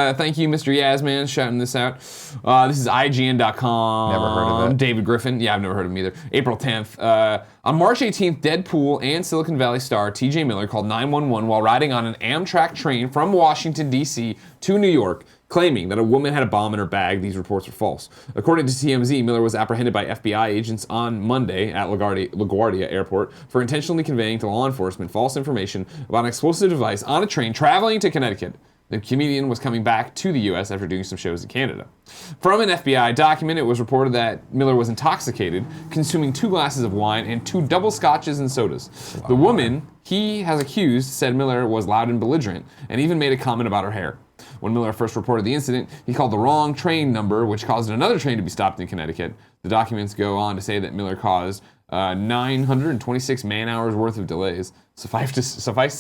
news. Thank you, Mr. Yasman, shouting this out. This is IGN.com. Never heard of it. David Griffin. Yeah, I've never heard of him either. April 10th. On March 18th, Deadpool and Silicon Valley star T.J. Miller called 911 while riding on an Amtrak train from Washington, D.C. to New York, claiming that a woman had a bomb in her bag. These reports are false. According to TMZ, Miller was apprehended by FBI agents on Monday at LaGuardia Airport for intentionally conveying to law enforcement false information about an explosive device on a train traveling to Connecticut. The comedian was coming back to the U.S. after doing some shows in Canada. From an FBI document, it was reported that Miller was intoxicated, consuming 2 glasses of wine and 2 double scotches and sodas. The woman he has accused said Miller was loud and belligerent, and even made a comment about her hair. When Miller first reported the incident, he called the wrong train number, which caused another train to be stopped in Connecticut. The documents go on to say that Miller caused 926 man-hours worth of delays. Suffice to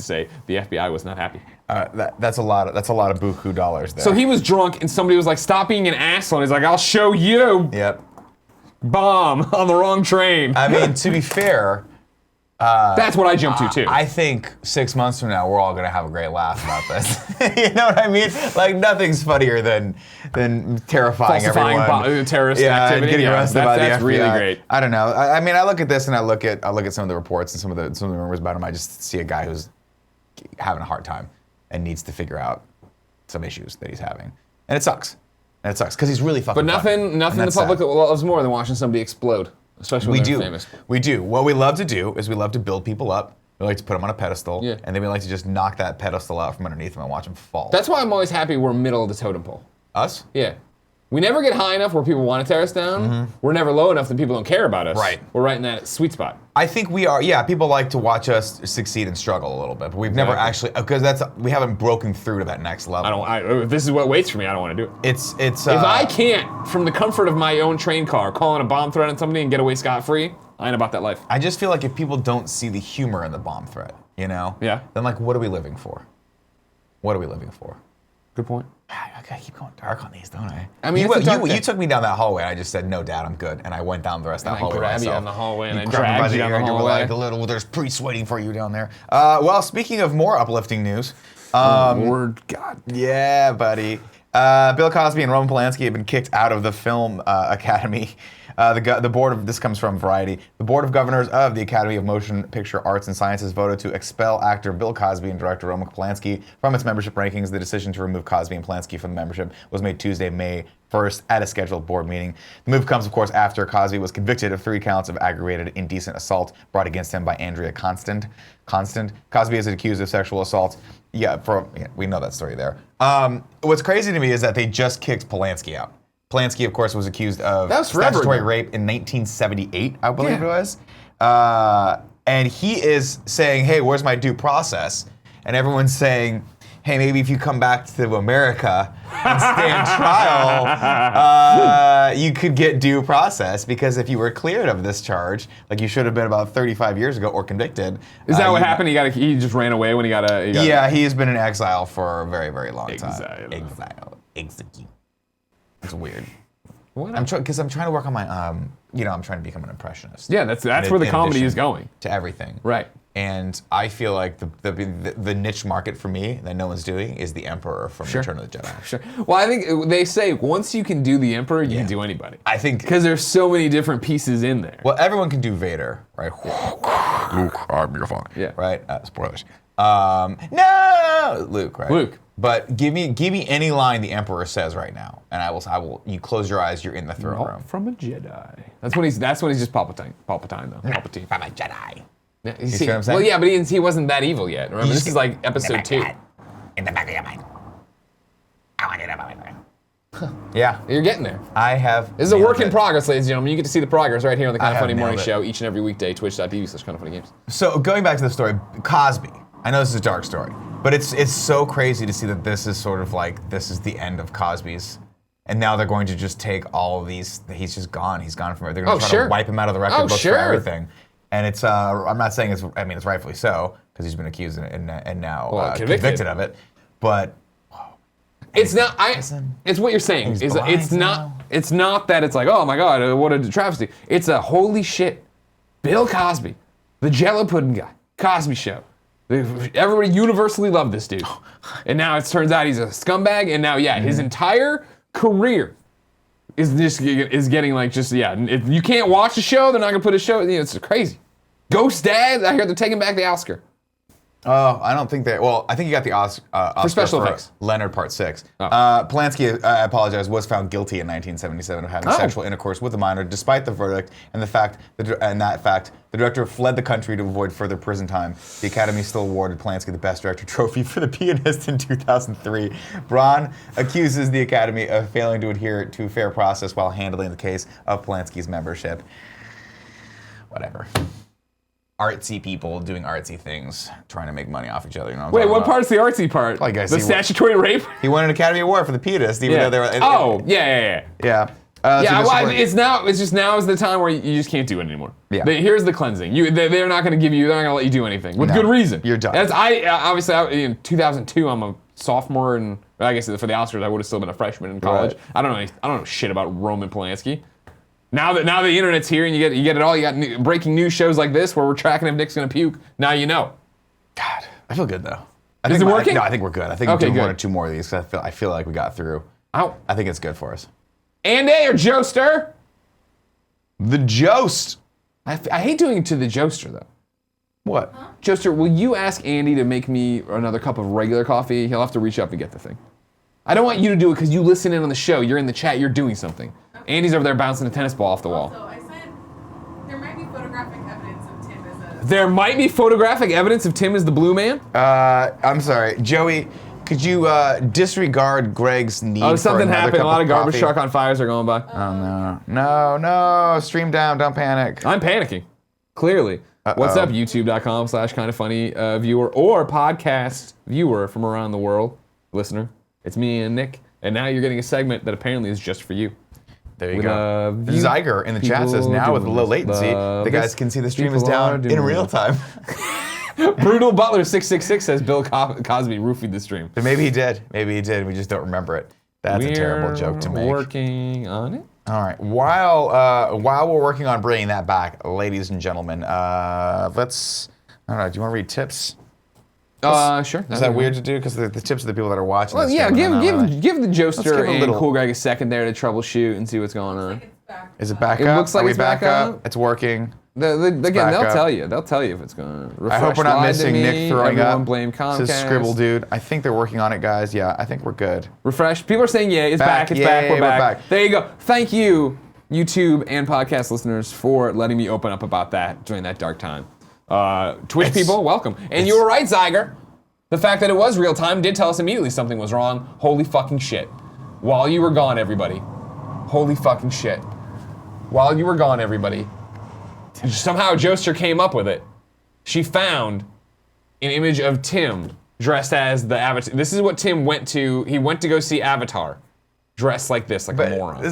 say, the FBI was not happy. That's a lot of buku dollars there. So he was drunk, and somebody was like, "Stop being an asshole." And he's like, "I'll show you." Yep. Bomb on the wrong train. I mean, to be fair, That's what I jumped to too. I think 6 months from now, we're all gonna have a great laugh about this. You know what I mean? Like nothing's funnier than terrifying Falsifying everyone. terrorist yeah, activity. and getting arrested by the that's FBI. really great. I don't know. I mean, I look at this and I look at some of the reports and some of the rumors about him. I just see a guy who's having a hard time and needs to figure out some issues that he's having, and it sucks. And it sucks because he's really fucking. But nothing the public loves more than watching somebody explode, especially when they're famous. We do. What we love to do is we love to build people up. We like to put them on a pedestal, Yeah. and then we like to just knock that pedestal out from underneath them and watch them fall. That's why I'm always happy we're middle of the totem pole. Us? Yeah. We never get high enough where people want to tear us down. We're never low enough that people don't care about us. Right. We're right in that sweet spot. I think we are. Yeah, people like to watch us succeed and struggle a little bit, but we've never actually because we haven't broken through to that next level. If this is what waits for me, I don't want to do it. It's. If I can't, from the comfort of my own train car, call in a bomb threat on somebody and get away scot-free, I ain't about that life. I just feel like if people don't see the humor in the bomb threat, you know, Yeah. then like, what are we living for? What are we living for? Good point. I gotta keep going dark on these, don't I? I mean, you, it's a dark you thing. took me down that hallway. And I just said, "No, Dad, I'm good," and I went down the rest of that I hallway grabbed you myself. down the hallway and I grabbed me by dragged the you down ear the and you were hallway. like, "There's priests waiting for you down there." Well, speaking of more uplifting news, Lord God. yeah, buddy. Bill Cosby and Roman Polanski have been kicked out of the Film Academy. The board of this comes from Variety. The board of governors of the Academy of Motion Picture Arts and Sciences voted to expel actor Bill Cosby and director Roman Polanski from its membership rankings. The decision to remove Cosby and Polanski from the membership was made Tuesday, May 1st, at a scheduled board meeting. The move comes, of course, after Cosby was convicted of 3 counts of aggravated indecent assault brought against him by Andrea Constant. Cosby is accused of sexual assault. Yeah, we know that story there. What's crazy to me is that they just kicked Polanski out. Polanski, of course, was accused of That was forever statutory ago. rape in 1978, I believe Yeah. it was. And he is saying, hey, where's my due process? And everyone's saying, hey, maybe if you come back to America and stand trial, you could get due process, because if you were cleared of this charge, like you should have been about 35 years ago or convicted. Is that what happened? He just ran away when he got a... Yeah, he has been in exile for a very, very long time. Exile. It's weird. I'm trying to work on my, I'm trying to become an impressionist. Yeah, that's where the comedy is going. To everything. Right. And I feel like the niche market for me that no one's doing is the Emperor from Return of the Jedi. Sure. Well, I think they say once you can do the Emperor, you can do anybody. I think Because there's so many different pieces in there. well, everyone can do Vader, right? Luke, I'm your father. Yeah. Right. Spoilers. No, Luke. Right. Luke. But give me any line the Emperor says right now, and I will. You close your eyes, you're in the throne room. From a Jedi. That's when he's just Palpatine though. Palpatine. I'm a Jedi. Yeah, You see what I'm saying? Well, yeah, but he wasn't that evil yet. Remember, just this is get- like episode 2. In the back of your mind. I want it in my mind. Yeah. You're getting there. I have. This is a work in nailed it. progress, ladies and gentlemen. You get to see the progress right here on the Kind of have Funny Morning nailed it. Show each and every weekday, twitch.tv/kindoffunnygames. So going back to the story, Cosby. I know this is a dark story, but it's so crazy to see that this is sort of like this is the end of Cosby's And now they're going to just take all of these. He's just gone. He's gone from it. They're going to try sure. to wipe him out of the record books sure. for everything. And it's. I'm not saying it's. I mean, it's rightfully so because he's been accused and now convicted of it. But it's not. It's what you're saying. He's It's blind not. now. It's not that it's like, oh my God, what a travesty. It's a holy shit. Bill Cosby, the Jello pudding guy, Cosby Show. Everybody universally loved this dude. And now it turns out he's a scumbag. And now, his entire career is getting like if you can't watch the show, they're not gonna put a show. It's crazy. Ghost Dad, I hear they're taking back the Oscar. Oh, I don't think that. Well, I think he got the Oscar For special effects. Leonard Part 6. Oh. Polanski, I apologize, was found guilty in 1977 of having sexual intercourse with a minor, despite the verdict and that fact, the director fled the country to avoid further prison time. The Academy still awarded Polanski the Best Director trophy for The Pianist in 2003. Braun accuses the Academy of failing to adhere to a fair process while handling the case of Polanski's membership. Whatever. Artsy people doing artsy things, trying to make money off each other. You know Wait, what part's the artsy part? Like I the see statutory rape? He won an Academy Award for The Pianist, even though they were. Yeah. Yeah. It's just now is the time where you just can't do it anymore. Yeah. Here's the cleansing. They're not going to let you do anything with good reason. You're done. In 2002, I'm a sophomore, and I guess for the Oscars, I would have still been a freshman in college. Right. I don't know shit about Roman Polanski. Now the internet's here and you get it all. You got breaking news shows like this where we're tracking if Nick's gonna puke. Now you know. God, I feel good though. Is it working? No, I think we're good. I think we're doing one or two more of these because I feel like we got through. Ow. I think it's good for us. Andy or Joester? The Jost. I hate doing it to the Joester though. What? Joester, will you ask Andy to make me another cup of regular coffee? He'll have to reach up and get the thing. I don't want you to do it because you listen in on the show. You're in the chat. You're doing something. Andy's over there bouncing a tennis ball off the wall. Also, I said there might be photographic evidence of Tim as a... There might be photographic evidence of Tim as the blue man? I'm sorry. Joey, could you disregard Greg's need for something another happened. cup A lot of garbage coffee? truck on fires are going by. Oh, no. No. Stream down. Don't panic. I'm panicking. Clearly. What's up, youtube.com/kindafunny viewer or podcast viewer from around the world, listener. It's me and Nick. And now you're getting a segment that apparently is just for you. There you go. Zyger in the chat says now with low latency, the guys can see the stream is down in real time. Brutal Butler 666 says Bill Cosby roofied the stream. But maybe he did. We just don't remember it. That's a terrible joke to make. Working on it. All right. While we're working on bringing that back, ladies and gentlemen, let's. I don't know. Do you want to read tips? Sure. Is that weird to do? Because the tips of the people that are watching. Well, this yeah. game, Give the Joester give a and little- Cool Greg a second there to troubleshoot and see what's going on. It's back. Is it back It up? looks like Are we it's back up. It's working. Again, back they'll up. tell you. They'll tell you if it's going to. I hope we're not missing Nick throwing Everyone up. blame Comcast. Says Scribble Dude. I think they're working on it, guys. Yeah, I think we're good. Refresh. People are saying, yeah, it's back. It's Yay, back. We're we're back. back. There you go. Thank you, YouTube and podcast listeners, for letting me open up about that during that dark time. Twitch people, welcome. And you were right, Zyger. The fact that it was real time did tell us immediately something was wrong. Holy fucking shit. While you were gone, everybody. Holy fucking shit. While you were gone, everybody. Somehow Joester came up with it. She found an image of Tim dressed as the Avatar. This is what Tim went to. He went to go see Avatar, dressed like this, like a moron.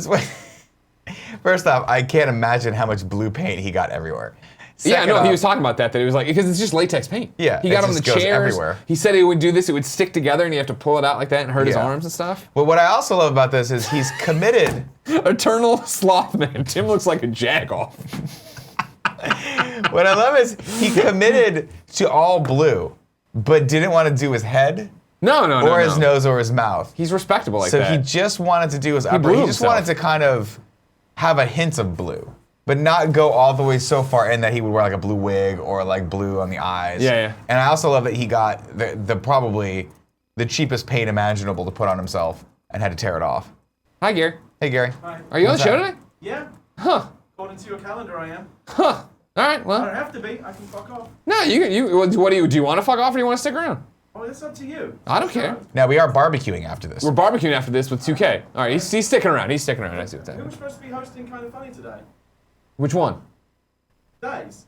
First off, I can't imagine how much blue paint he got everywhere. Yeah, no, he was talking about that. It was like, because it's just latex paint. Yeah, he got it on the just goes chairs. everywhere. He said it would do this. It would stick together, and you have to pull it out like that and hurt his Yeah. arms and stuff. But what I also love about this is he's committed. Eternal sloth man. Tim looks like a jagoff. What I love is he committed to all blue, but didn't want to do his head. No. Or his nose or his mouth. He's respectable like so that. he just wanted to do his upper. blew He just himself. wanted to kind of have a hint of blue, but not go all the way so far in that he would wear like a blue wig or like blue on the eyes. Yeah. And I also love that he got the probably the cheapest paint imaginable to put on himself and had to tear it off. Hi, Gary. Hey, Gary. Are you on the What's show that? today? Yeah. Huh. According to your calendar, I am. Huh. All right. I Well, don't have to be. I can fuck off. no. What do you want to fuck off or do you want to stick around? Oh, that's up to you. I don't care. Now we are barbecuing after this. We're barbecuing after this with 2K. All right. He's sticking around. I see what's Who happening. was supposed to be hosting Kind of Funny today? Which one? Days.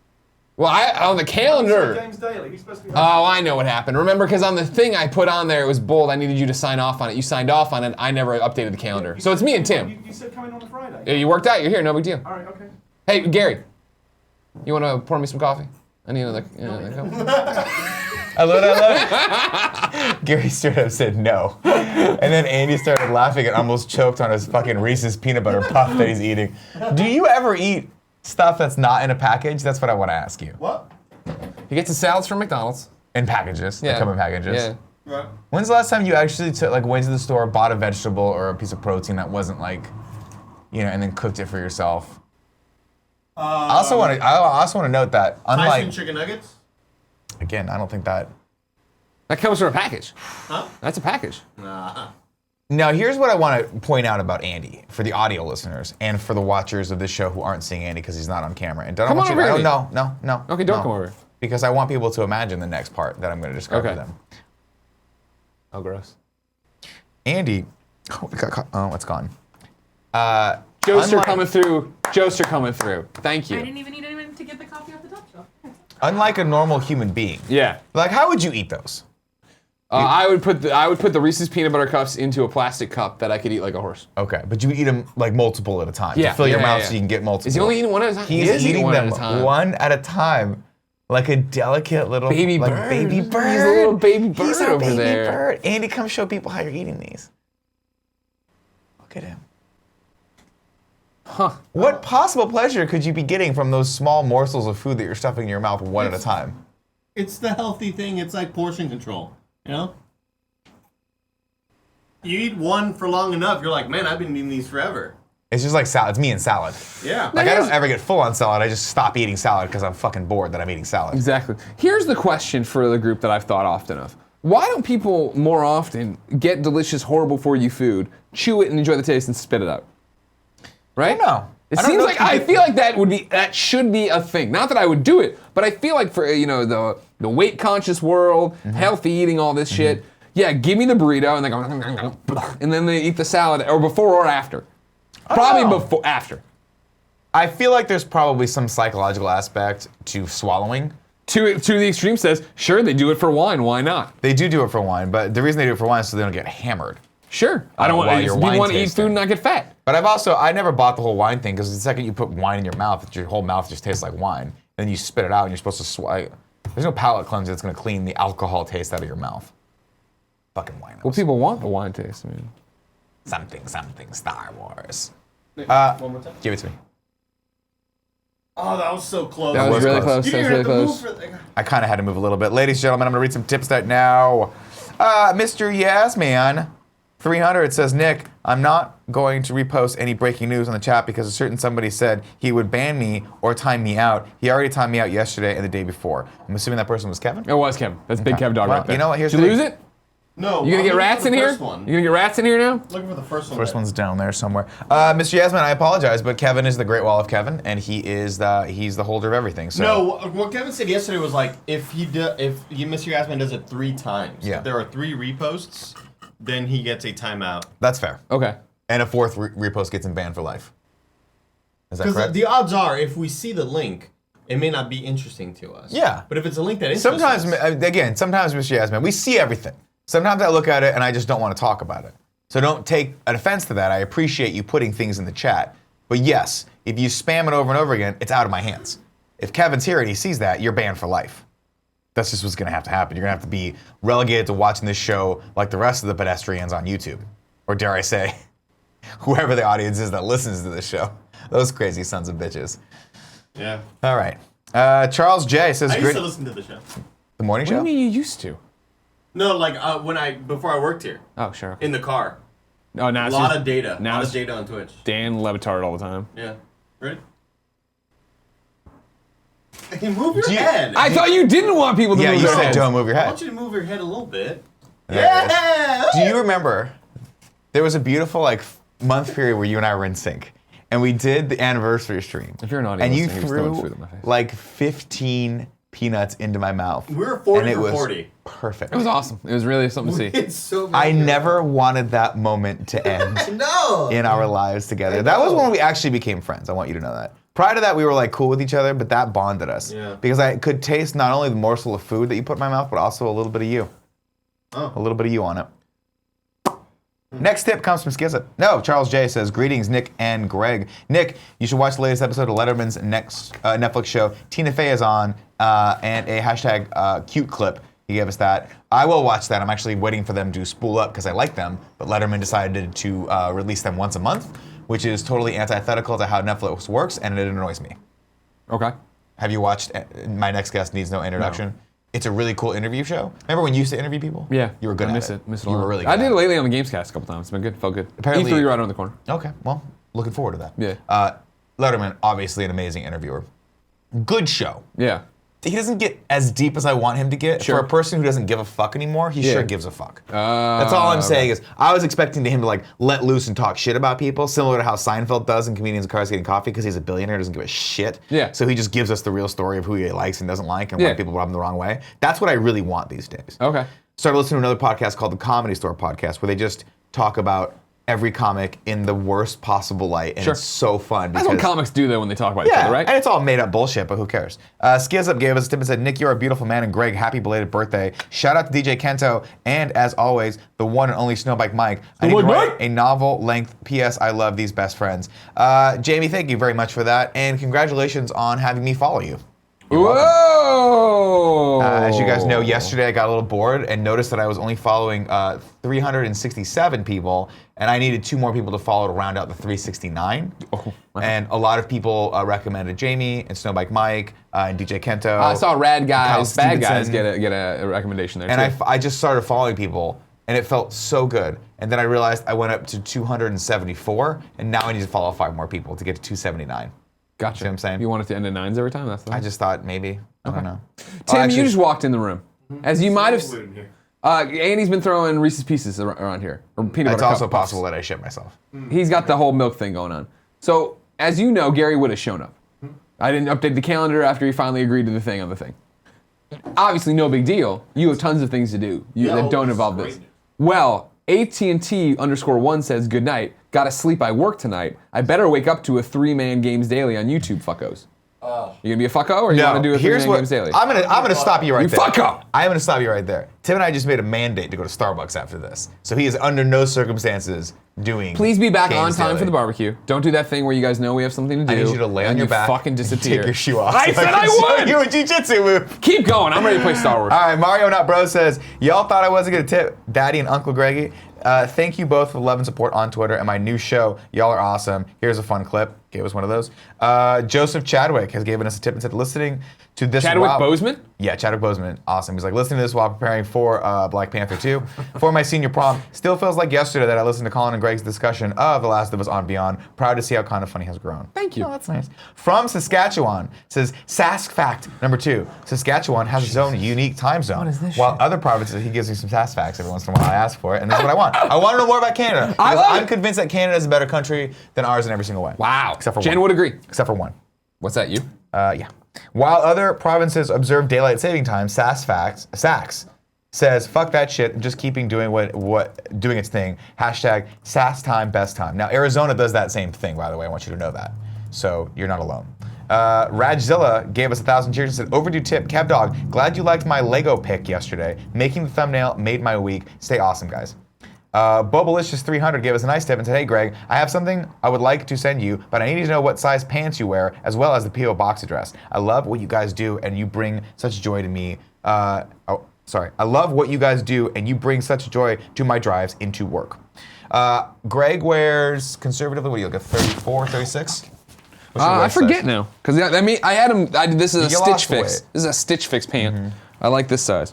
Well, on the calendar. James Daly. He's supposed to be. Oh, I know what happened. Remember, because on the thing I put on there, it was bold. I needed you to sign off on it. You signed off on it. I never updated the calendar. So it's me and Tim. You said coming on a Friday. Yeah, you worked out. You're here. No big deal. All right. Okay. Hey, Gary. You want to pour me some coffee? I need another cup. I love it. Gary straight up said no. And then Andy started laughing and almost choked on his fucking Reese's peanut butter puff that he's eating. Do you ever eat stuff that's not in a package? That's what I want to ask you. What? He gets his salads from McDonald's. In packages. They come in packages. Yeah. Right. When's the last time you actually went to the store, bought a vegetable or a piece of protein that wasn't and then cooked it for yourself? I also want to note that unlike Tyson chicken nuggets. again, I don't think that. That comes from a package. Huh? That's a package. Nah. Now, here's what I want to point out about Andy for the audio listeners and for the watchers of this show who aren't seeing Andy because he's not on camera. And Come on over, Andy. No. Okay, don't come over. Because I want people to imagine the next part that I'm going to describe to Okay. them. Oh, gross. Andy, it's gone. Joester coming through. Joester coming through. Thank I you. didn't even need anyone to get the coffee off the top shelf. Unlike a normal human being, Yeah. like how would you eat those? I would put the Reese's peanut butter cups into a plastic cup that I could eat like a horse. Okay, but you eat them like multiple at a time. Yeah, To fill your yeah, mouth yeah. so you can get multiple. Is he only eating one at a time? He's He is eating one them at a time. one at a time, like a delicate little Baby like bird. baby bird. He's a little baby bird He's a over baby there. bird. Andy, come show people how you're eating these. Look at him. Huh. What possible pleasure could you be getting from those small morsels of food that you're stuffing in your mouth one at a time? It's the healthy thing. It's like portion control. You know. You eat one for long enough, you're like, man, I've been eating these forever. It's just like salad. It's me and salad. Yeah. Like I don't ever get full on salad. I just stop eating salad because I'm fucking bored that I'm eating salad. Exactly. Here's the question for the group that I've thought often of. Why don't people more often get delicious, horrible for you food, chew it and enjoy the taste and spit it out? Right? I don't know. It I don't seems know like if you I get- feel like that should be a thing. Not that I would do it, but I feel like for the weight conscious world, healthy eating, all this shit. Yeah, give me the burrito and they go, and then they eat the salad, or before or after. Probably Oh. before, after. I feel like there's probably some psychological aspect to swallowing. To the extreme says, sure, they do it for wine. Why not? They do it for wine, but the reason they do it for wine is so they don't get hammered. Sure. I don't want while to. you're People wine want to eat tasting. food and not get fat. But I never bought the whole wine thing because the second you put wine in your mouth, your whole mouth just tastes like wine. Then you spit it out and you're supposed to there's no palate cleanser that's going to clean the alcohol taste out of your mouth. Fucking wine. Well, people want the wine taste. I mean, Something, Star Wars. One more time. Give it to me. Oh, that was so close. that was was really close. close. You That was didn't really have to close. move for I kind of had to move a little bit. Ladies and gentlemen, I'm going to read some tips right now. Mr. Yasman 300 says, Nick, I'm not going to repost any breaking news on the chat because a certain somebody said he would ban me or time me out. He already timed me out yesterday and the day before. I'm assuming that person was Kevin? It was Kevin. That's Big Kev Dog Well, right there. you know what, here's Did you the lose thing. it? No. You gonna I'm get looking rats for in the here? first one. You gonna get rats in here now? Looking for the first one. First there. one's down there somewhere. Mr. Yasman, I apologize, but Kevin is the Great Wall of Kevin, and he's the holder of everything. So. No, what Kevin said yesterday was like, if Mr. Yasman does it 3 times, Yeah. if there are 3 reposts, then he gets a timeout. That's fair. Okay. And a 4th repost gets him banned for life. Is that Because correct? the odds are, if we see the link, it may not be interesting to us. Yeah. But if it's a link that interests Sometimes, us, sometimes, Mr. Yasman, we see everything. Sometimes I look at it and I just don't want to talk about it. So don't take an offense to that. I appreciate you putting things in the chat. But yes, if you spam it over and over again, it's out of my hands. If Kevin's here and he sees that, you're banned for life. That's just what's going to have to happen. You're going to have to be relegated to watching this show like the rest of the pedestrians on YouTube. Or dare I say, whoever the audience is that listens to this show. Those crazy sons of bitches. yeah. All right. Charles J. says, I used to listen to the show. The morning What do show? you mean you used to? No, like before I worked here, Oh, sure. in the car. Oh, now A it's lot just of data. now A lot it's of data on Twitch. Dan Levitard all the time. Yeah. Ready? Hey, move your head. I thought you didn't want people to Yeah, move you their said heads. don't move your I head. want you to move your head a little bit. There it is. Yeah. Do you remember there was a beautiful month period where you and I were in sync, and we did the anniversary stream. If you're an audio and you listener, he was throwing threw food in my face. like 15 peanuts into my mouth. We were 40 and it for was 40. perfect. It was awesome. It was really something to see. It's so I good. never wanted that moment to end No. in our lives together. That was when we actually became friends. I want you to know that. Prior to that, we were like cool with each other, but that bonded us. Yeah. Because I could taste not only the morsel of food that you put in my mouth, but also a little bit of you. Oh. A little bit of you on it. Next tip comes from Skizit. No, Charles J says, greetings, Nick and Greg. Nick, you should watch the latest episode of Letterman's next Netflix show. Tina Fey is on, and a hashtag cute clip. He gave us that. I will watch that. I'm actually waiting for them to spool up because I like them, but Letterman decided to release them once a month, which is totally antithetical to how Netflix works, and it annoys me. Okay. Have you watched My Next Guest Needs No Introduction? No. It's a really cool interview show. Remember when you used to interview people? Yeah. You were good I at it. Miss it. You were really good I did at it lately on the Gamescast a couple times. It's been good. Felt good. Apparently- E3 right around the corner. Okay, well, looking forward to that. Yeah. Letterman, obviously an amazing interviewer. Good show. Yeah. He doesn't get as deep as I want him to get. Sure. For a person who doesn't give a fuck anymore, he sure gives a fuck. That's all I'm okay. saying is, I was expecting him to like let loose and talk shit about people, similar to how Seinfeld does in Comedians in Cars Getting Coffee, because he's a billionaire, doesn't give a shit. Yeah. So he just gives us the real story of who he likes and doesn't like, and why people rub him the wrong way. That's what I really want these days. Okay. Started listening to another podcast called the Comedy Store Podcast, where they just talk about every comic in the worst possible light, and it's so fun. That's what comics do, though, when they talk about each other, right? And it's all made up bullshit, but who cares? Skizup gave us a tip and said, Nick, you're a beautiful man, and Greg, happy belated birthday. Shout out to DJ Kento, and as always, the one and only Snowbike Mike. I need to write a novel-length P.S. I love these best friends. Jamie, thank you very much for that, and congratulations on having me follow you. Whoa! As you guys know, yesterday I got a little bored and noticed that I was only following 367 people, and I needed 2 more people to follow to round out the 369. Oh, wow. And a lot of people recommended Jamie and Snowbike Mike and DJ Kento. I saw Rad Guys, Kyle Bad Guys Stevenson. get a recommendation there, And too. I just started following people, and it felt so good. And then I realized I went up to 274, and now I need to follow 5 more people to get to 279. Gotcha. See what I'm saying? You want it to end in 9s every time? That's the I just thought maybe. I don't know. Tim, actually- you just walked in the room. As you might have... Included here. Andy's been throwing Reese's Pieces around here. Or peanut It's butter also cup puffs. possible that I shit myself. He's got the whole milk thing going on. So, as you know, Gary Wood has shown up. I didn't update the calendar after he finally agreed to the thing on the thing. Obviously, no big deal. You have tons of things to do that don't involve this. Well, AT&T_1 says, good night. Gotta sleep, I work tonight. I better wake up to a 3-man games daily on YouTube, fuckos. You gonna be a fucko, or you wanna do a 3-man games daily? I'm gonna stop you right You there. fucko! I'm gonna stop you right there. Tim and I just made a mandate to go to Starbucks after this, so he is under no circumstances doing. Please be back on games time daily. for the barbecue. Don't do that thing where you guys know we have something to do. I need you to lay on and your you back, fucking and disappear. take your shoe off. I so said can I show would! you a jiu-jitsu move. Keep going. I'm ready to play Star Wars. All right, Mario Not Bro says, y'all thought I wasn't gonna tip Daddy and Uncle Greggy. Thank you both for the love and support on Twitter and my new show. Y'all are awesome. Here's a fun clip. Gave us one of those. Joseph Chadwick has given us a tip and said, listening to this Chadwick while- Boseman? Yeah, Chadwick Boseman. Awesome. He's like, listening to this while preparing for Black Panther 2. For my senior prom, still feels like yesterday that I listened to Colin and Greg's discussion of The Last of Us on Beyond. Proud to see how Kind of Funny has grown. Thank you. Oh, that's nice. From Saskatchewan, says Sask Fact number 2. Saskatchewan has its own unique time zone. What is this While shit? other provinces, he gives me some Sask Facts every once in a while. I ask for it, and this is what I want. I want to know more about Canada. I Because love I'm it. convinced that Canada is a better country than ours in every single way. Wow. Except for Jen one. would agree. Except for one. What's that, you? Yeah. While other provinces observe daylight saving time, Sax says, fuck that shit, and just keeping doing doing its thing. Hashtag SAS time, best time. Now, Arizona does that same thing, by the way. I want you to know that. So you're not alone. Rajzilla gave us 1,000 cheers and said, overdue tip, Kev Dog, glad you liked my Lego pick yesterday. Making the thumbnail made my week. Stay awesome, guys. Bobalicious300 gave us a nice tip and said, hey Greg, I have something I would like to send you, but I need to know what size pants you wear, as well as the P.O. box address. I love what you guys do, and you bring such joy to me. I love what you guys do, and you bring such joy to my drives into work. Greg wears, conservatively, what do you look at, 34, 36? I forget now. Because I mean, I had him, I did this as a You Stitch lost Fix. weight. This is a Stitch Fix pant. I like this size.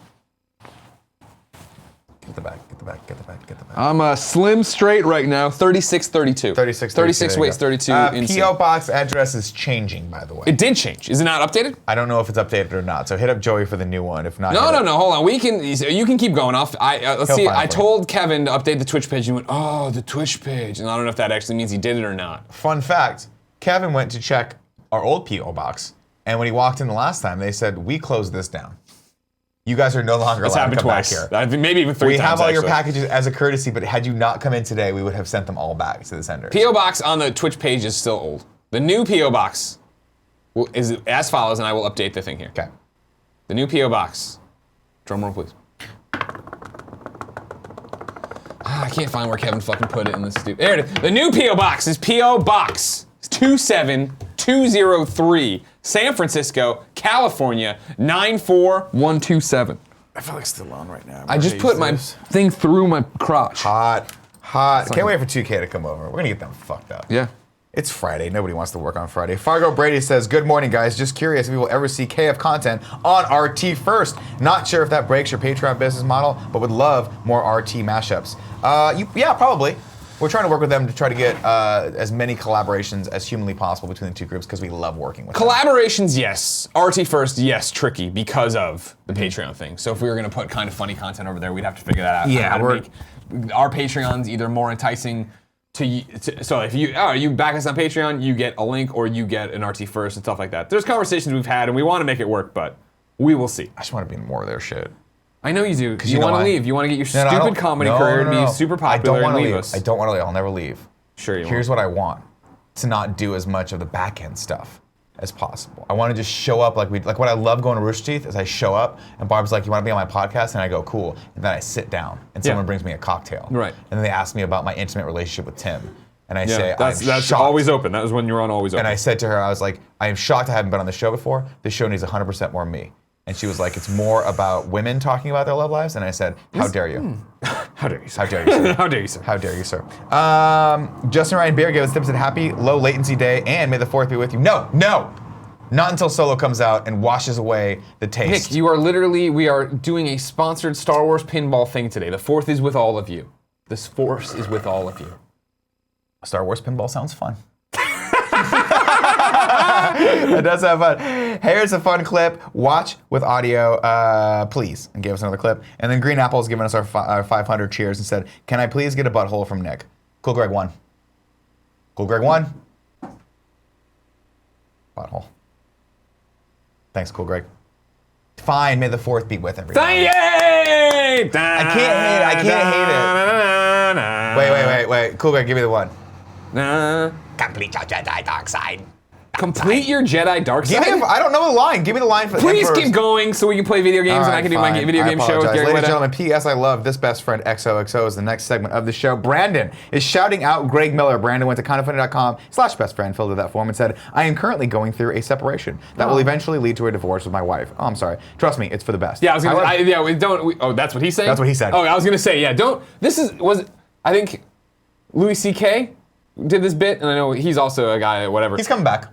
Get the back, get the back, get the back, get the back. I'm slim straight right now, 36, 32. 36, 36 weights, 32 inseam. P.O. box address is changing, by the way. It did change. Is it not updated? I don't know if it's updated or not, so hit up Joey for the new one. If not, No, hit no, up- no. Hold on. You can keep going off. Let's He'll see. find it I for you. told Kevin to update the Twitch page. He went, oh, the Twitch page. And I don't know if that actually means he did it or not. Fun fact, Kevin went to check our old P.O. box, and when he walked in the last time, they said, we closed this down. You guys are no longer It's allowed to happened come twice. back here. I think maybe even 3 We times. have all your actually. packages as a courtesy, but had you not come in today, we would have sent them all back to the sender. P.O. box on the Twitch page is still old. The new P.O. box is as follows, and I will update the thing here. Okay. The new P.O. Box. Drum roll, please. I can't find where Kevin fucking put it in this stupid. There it is. The new P.O. Box is P.O. Box 27203, San Francisco, California, 94127. I feel like still on right now. I just put my thing through my crotch. Hot. Can't wait for 2K to come over. We're gonna get them fucked up. Yeah. It's Friday. Nobody wants to work on Friday. Fargo Brady says, good morning, guys. Just curious if we will ever see KF content on RT first. Not sure if that breaks your Patreon business model, but would love more RT mashups. Yeah, probably. We're trying to work with them to try to get as many collaborations as humanly possible between the two groups because we love working with them. Collaborations, yes. RT first, yes, tricky because of the Patreon thing. So if we were going to put kind of funny content over there, we'd have to figure that out. Yeah, how to make our Patreons either more enticing so if you back us on Patreon, you get a link or you get an RT first and stuff like that. There's conversations we've had and we want to make it work, but we will see. I just want to be in more of their shit. I know you do. You want to leave. You want to get your stupid comedy career to be super popular I don't want to and leave. us. I don't want to leave. I'll never leave. Sure you Here's what I want. To not do as much of the back end stuff as possible. I want to just show up like what I love going to Rooster Teeth is I show up and Barb's like, you want to be on my podcast? And I go, cool. And then I sit down and someone brings me a cocktail. Right. And then they ask me about my intimate relationship with Tim. And I say, that's shocked. Always Open. That was when you were on Always Open. And I said to her, I was like, I am shocked I haven't been on the show before. This show needs 100% more me. And she was like, it's more about women talking about their love lives. And I said, how dare you? How dare you, sir? How dare you, sir? How dare you, sir? How dare you, sir? Justin Ryan Bear gave us tips at happy low latency day and may the 4th be with you. No. Not until Solo comes out and washes away the taste. Nick, we are doing a sponsored Star Wars pinball thing today. The 4th is with all of you. This Force is with all of you. Star Wars pinball sounds fun. It does have fun. Here's a fun clip. Watch with audio, please. And gave us another clip. And then Green Apple's given us our 500 cheers and said, can I please get a butthole from Nick? Cool Greg 1. Cool Greg 1. Butthole. Thanks, Cool Greg. Fine, may the 4th be with everyone. Yay! I can't hate it. Wait. Cool Greg, give me the one. Complete your Jedi dark side. Complete your Jedi dark side? I don't know the line. Give me the line for Please Emperor's. keep going so we can play video games and I can do my video game show with Gary Ladies and Whitta. gentlemen, P.S. I love this best friend XOXO is the next segment of the show. Brandon is shouting out Greg Miller. Brandon went to kindoffunny.com/bestfriend, filled out that form and said, I am currently going through a separation that will eventually lead to a divorce with my wife. Oh, I'm sorry. Trust me, it's for the best. Yeah, I was gonna that's what he said? That's what he said. Oh, I was gonna say, yeah, I think Louis C.K. did this bit, and I know he's also a guy, whatever. He's coming back.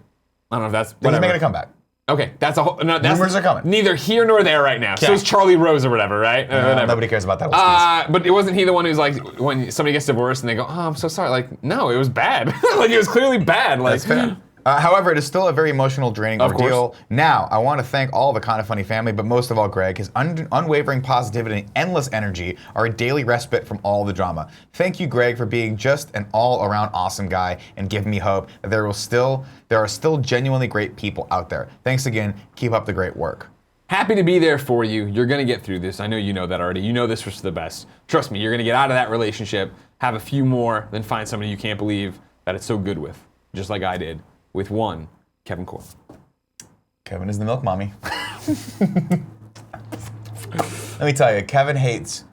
I don't know if that's He's whatever. making a comeback. Okay, that's a whole. No, that's Rumors are coming. Neither here nor there right now. So Okay. it's Charlie Rose or whatever, right? Whatever. Nobody cares about that. But it wasn't he the one who's like, when somebody gets divorced and they go, oh, I'm so sorry. Like, no, it was bad. Like, it was clearly bad. Like, That's fair. However, it is still a very emotional, draining Of ordeal. course. Now, I want to thank all the Kinda Funny family, but most of all, Greg. His unwavering positivity and endless energy are a daily respite from all the drama. Thank you, Greg, for being just an all-around awesome guy and giving me hope that there are still genuinely great people out there. Thanks again. Keep up the great work. Happy to be there for you. You're going to get through this. I know you know that already. You know this was the best. Trust me, you're going to get out of that relationship, have a few more, then find somebody you can't believe that it's so good with, just like I did with one, Kevin Core. Kevin is the milk mommy. Let me tell you, Kevin hates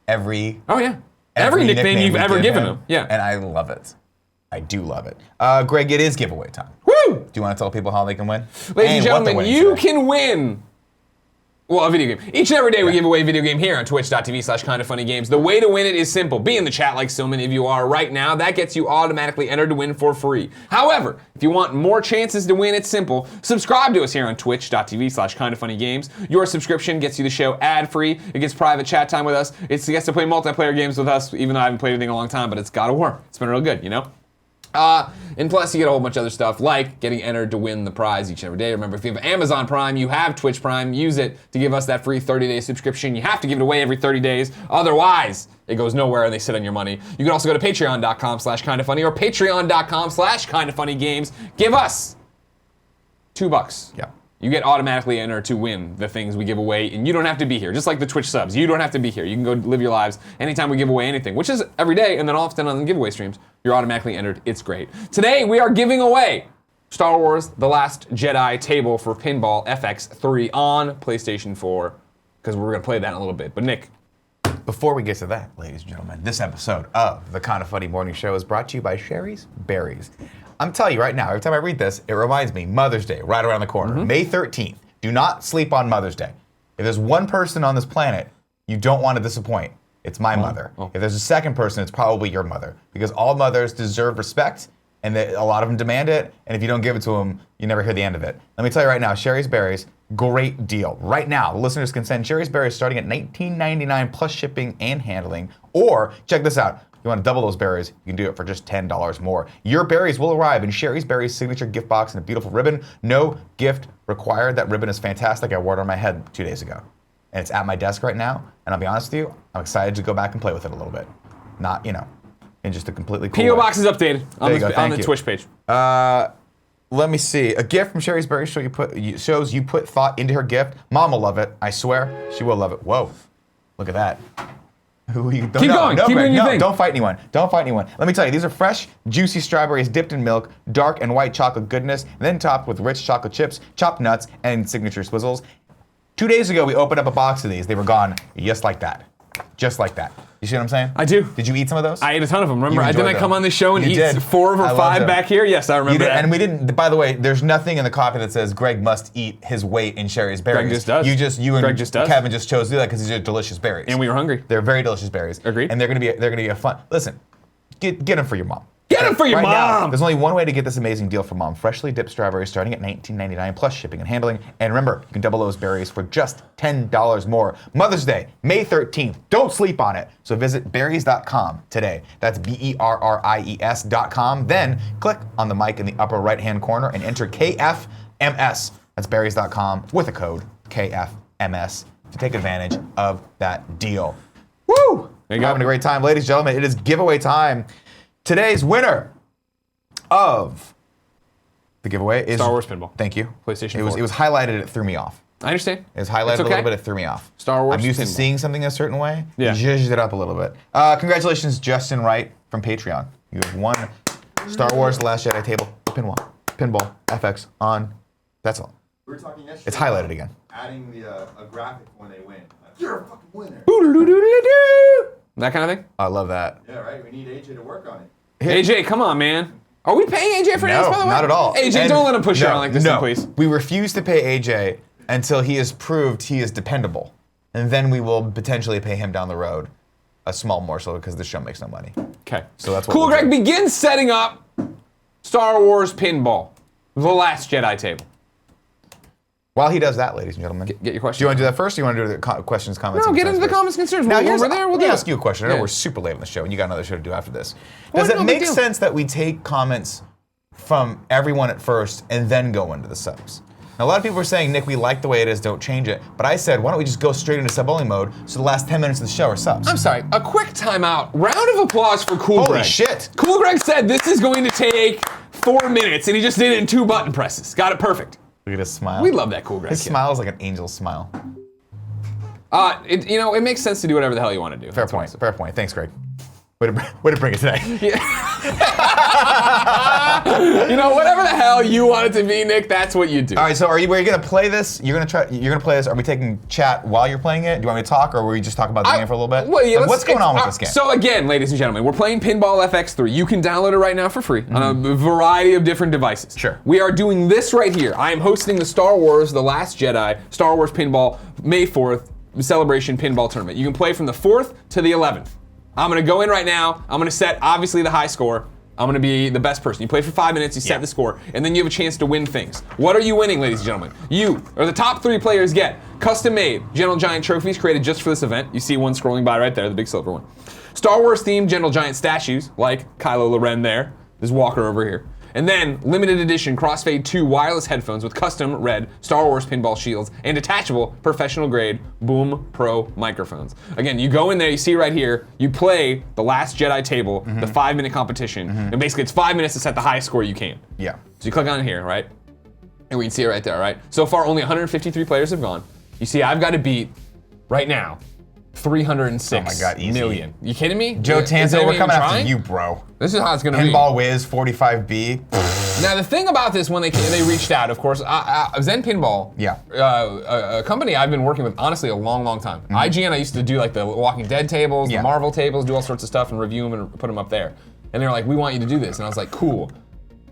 every nickname you've we ever give given him. Yeah. And I love it. I do love it. Greg, it is giveaway time. Woo! Do you want to tell people how they can win? Ladies and what they're gentlemen, winning you today? can win. Well, a video game. Each and every day we give away a video game here on twitch.tv/kindafunnygames. The way to win it is simple. Be in the chat like so many of you are right now. That gets you automatically entered to win for free. However, if you want more chances to win, it's simple. Subscribe to us here on twitch.tv/kindafunnygames. Your subscription gets you the show ad-free. It gets private chat time with us. It gets to play multiplayer games with us, even though I haven't played anything in a long time, but it's God of War. It's been real good, you know? And plus you get a whole bunch of other stuff like getting entered to win the prize each and every day. Remember, if you have Amazon Prime, you have Twitch Prime, use it to give us that free 30-day subscription. You have to give it away every 30 days. Otherwise, it goes nowhere and they sit on your money. You can also go to patreon.com/kindafunny or patreon.com/kindafunnygames. Give us $2. Yeah. You get automatically entered to win the things we give away, and you don't have to be here. Just like the Twitch subs, you don't have to be here. You can go live your lives anytime we give away anything, which is every day, and then often on the giveaway streams, you're automatically entered. It's great. Today, we are giving away Star Wars The Last Jedi table for Pinball FX3 on PlayStation 4, because we're going to play that in a little bit. But Nick. Before we get to that, ladies and gentlemen, this episode of the Kinda Funny Morning Show is brought to you by Sherry's Berries. I'm telling you right now, every time I read this, it reminds me Mother's Day, right around the corner. May 13th. Do not sleep on Mother's Day. If there's one person on this planet you don't want to disappoint, it's my mother. If there's a second person, it's probably your mother. Because all mothers deserve respect, and a lot of them demand it, and if you don't give it to them, you never hear the end of it. Let me tell you right now, Sherry's Berries, great deal. Right now, the listeners can send Sherry's Berries starting at $19.99 plus shipping and handling. Or, check this out, you want to double those berries, you can do it for just $10 more. Your berries will arrive in Sherry's Berries signature gift box in a beautiful ribbon. No gift required. That ribbon is fantastic. I wore it on my head 2 days ago. And it's at my desk right now, and I'll be honest with you, I'm excited to go back and play with it a little bit. Not, in just a completely cool P.O. way. box is updated on the Twitch page. Let me see. A gift from Sherry's Berries shows you put thought into her gift. Mom will love it. I swear, she will love it. Whoa, look at that. Keep going. Keep doing your thing. Don't fight anyone. Don't fight anyone. Let me tell you, these are fresh, juicy strawberries dipped in milk, dark and white chocolate goodness, and then topped with rich chocolate chips, chopped nuts, and signature swizzles. 2 days ago, we opened up a box of these. They were gone just like that. Just like that. You see what I'm saying? I do. Did you eat some of those? I ate a ton of them. Remember, You didn't I enjoyed come them. on this show and You eat did. 4 or I loved 5 them. back here? Yes, I remember that. And we didn't. By the way, there's nothing in the copy that says Greg must eat his weight in Sherry's berries. just does. You and Greg just does. Kevin just chose to do that because these are delicious berries. And we were hungry. They're very delicious berries. Agreed. And they're gonna be a fun. Listen, get them for your mom. Get them for your Right now, mom! there's only one way to get this amazing deal for mom. Freshly dipped strawberries starting at $19.99 plus shipping and handling. And remember, you can double those berries for just $10 more. Mother's Day, May 13th. Don't sleep on it. So visit berries.com today. That's BERRIES.com. Then click on the mic in the upper right-hand corner and enter KFMS. That's berries.com with a code KFMS to take advantage of that deal. Woo! There you go. Having a great time. Ladies and gentlemen, it is giveaway time. Today's winner of the giveaway is Star Wars Pinball. Thank you. PlayStation It was 4. highlighted. It threw me off. I understand. It was highlighted It's okay. a little bit. It threw me off. Star Wars I'm used to Pinball. seeing something a certain way. Yeah. Zhuzhed it up a little bit. Congratulations, Justin Wright from Patreon. You have won Star Wars: The Last Jedi table pinball FX on. That's all. We were talking yesterday. It's highlighted again. Adding a graphic when they win. Like, you're a fucking winner. That kind of thing? I love that. Yeah, right. We need AJ to work on it. AJ, come on, man. Are we paying AJ for this, by the way? not at all. AJ, And don't let him push you no, around like this, no. then, please. We refuse to pay AJ until he has proved he is dependable. And then we will potentially pay him down the road a small morsel because the show makes no money. Okay. So that's what Cool we'll Greg do. begins setting up Star Wars Pinball. The Last Jedi table. While he does that, ladies and gentlemen. Get your question. Do you want to do that first or you want to do the questions, comments, No, and get concerns into the first? comments and concerns. Now, We'll- here's, we're there, we'll let me do ask it. you a question. I know Yeah. we're super late on the show and you got another show to do after this. Well, Does no it big make deal. sense that we take comments from everyone at first and then go into the subs? Now, a lot of people are saying, Nick, we like the way it is, don't change it. But I said, why don't we just go straight into sub-only mode so the last 10 minutes of the show are subs? I'm sorry, a quick timeout. Round of applause for Cool Holy Greg. shit. Cool Greg said this is going to take 4 minutes, and he just did it in 2 button presses. Got it perfect. Look at his smile. We love that Cool Greg His kid. smile is like an angel smile. It makes sense to do whatever the hell you want to do. Fair point. Fair point. Thanks, Greg. Way to bring it today. Whatever the hell you want it to be, Nick, that's what you do. All right, so are you gonna play this? You're gonna play this. Are we taking chat while you're playing it? Do you want me to talk, or will we just talk about the game for a little bit? Well, yeah, Like, what's going on with this game? So again, ladies and gentlemen, we're playing Pinball FX3. You can download it right now for free on a variety of different devices. Sure. We are doing this right here. I am hosting the Star Wars: The Last Jedi Star Wars Pinball May 4th Celebration Pinball Tournament. You can play from the 4th to the 11th. I'm gonna go in right now. I'm gonna set obviously the high score. I'm gonna be the best person. You play for 5 minutes, you set the score, and then you have a chance to win things. What are you winning, ladies and gentlemen? You, or the top 3 players get custom-made General Giant trophies created just for this event. You see one scrolling by right there, the big silver one. Star Wars-themed General Giant statues, like Kylo Loren there. There's Walker over here. And then limited edition Crossfade 2 wireless headphones with custom red Star Wars pinball shields and detachable professional grade Boom Pro microphones. Again, you go in there, you see right here, you play the Last Jedi table, the 5-minute competition, and basically it's 5 minutes to set the highest score you can. Yeah. So you click on here, right? And we can see it right there, right? So far, only 153 players have gone. You see, I've got to beat, right now, 306 Oh my God, easy. million. You kidding me? Joe Is Tanzo, anyone we're coming even after trying? you, bro. This is how it's gonna be. Pinball Wiz 45B. Now the thing about this, when they reached out, of course, Zen Pinball, Yeah. A company I've been working with honestly a long time. IGN, I used to do like the Walking Dead tables, Yeah. the Marvel tables, do all sorts of stuff and review them and put them up there. And they're like, we want you to do this, and I was like, cool.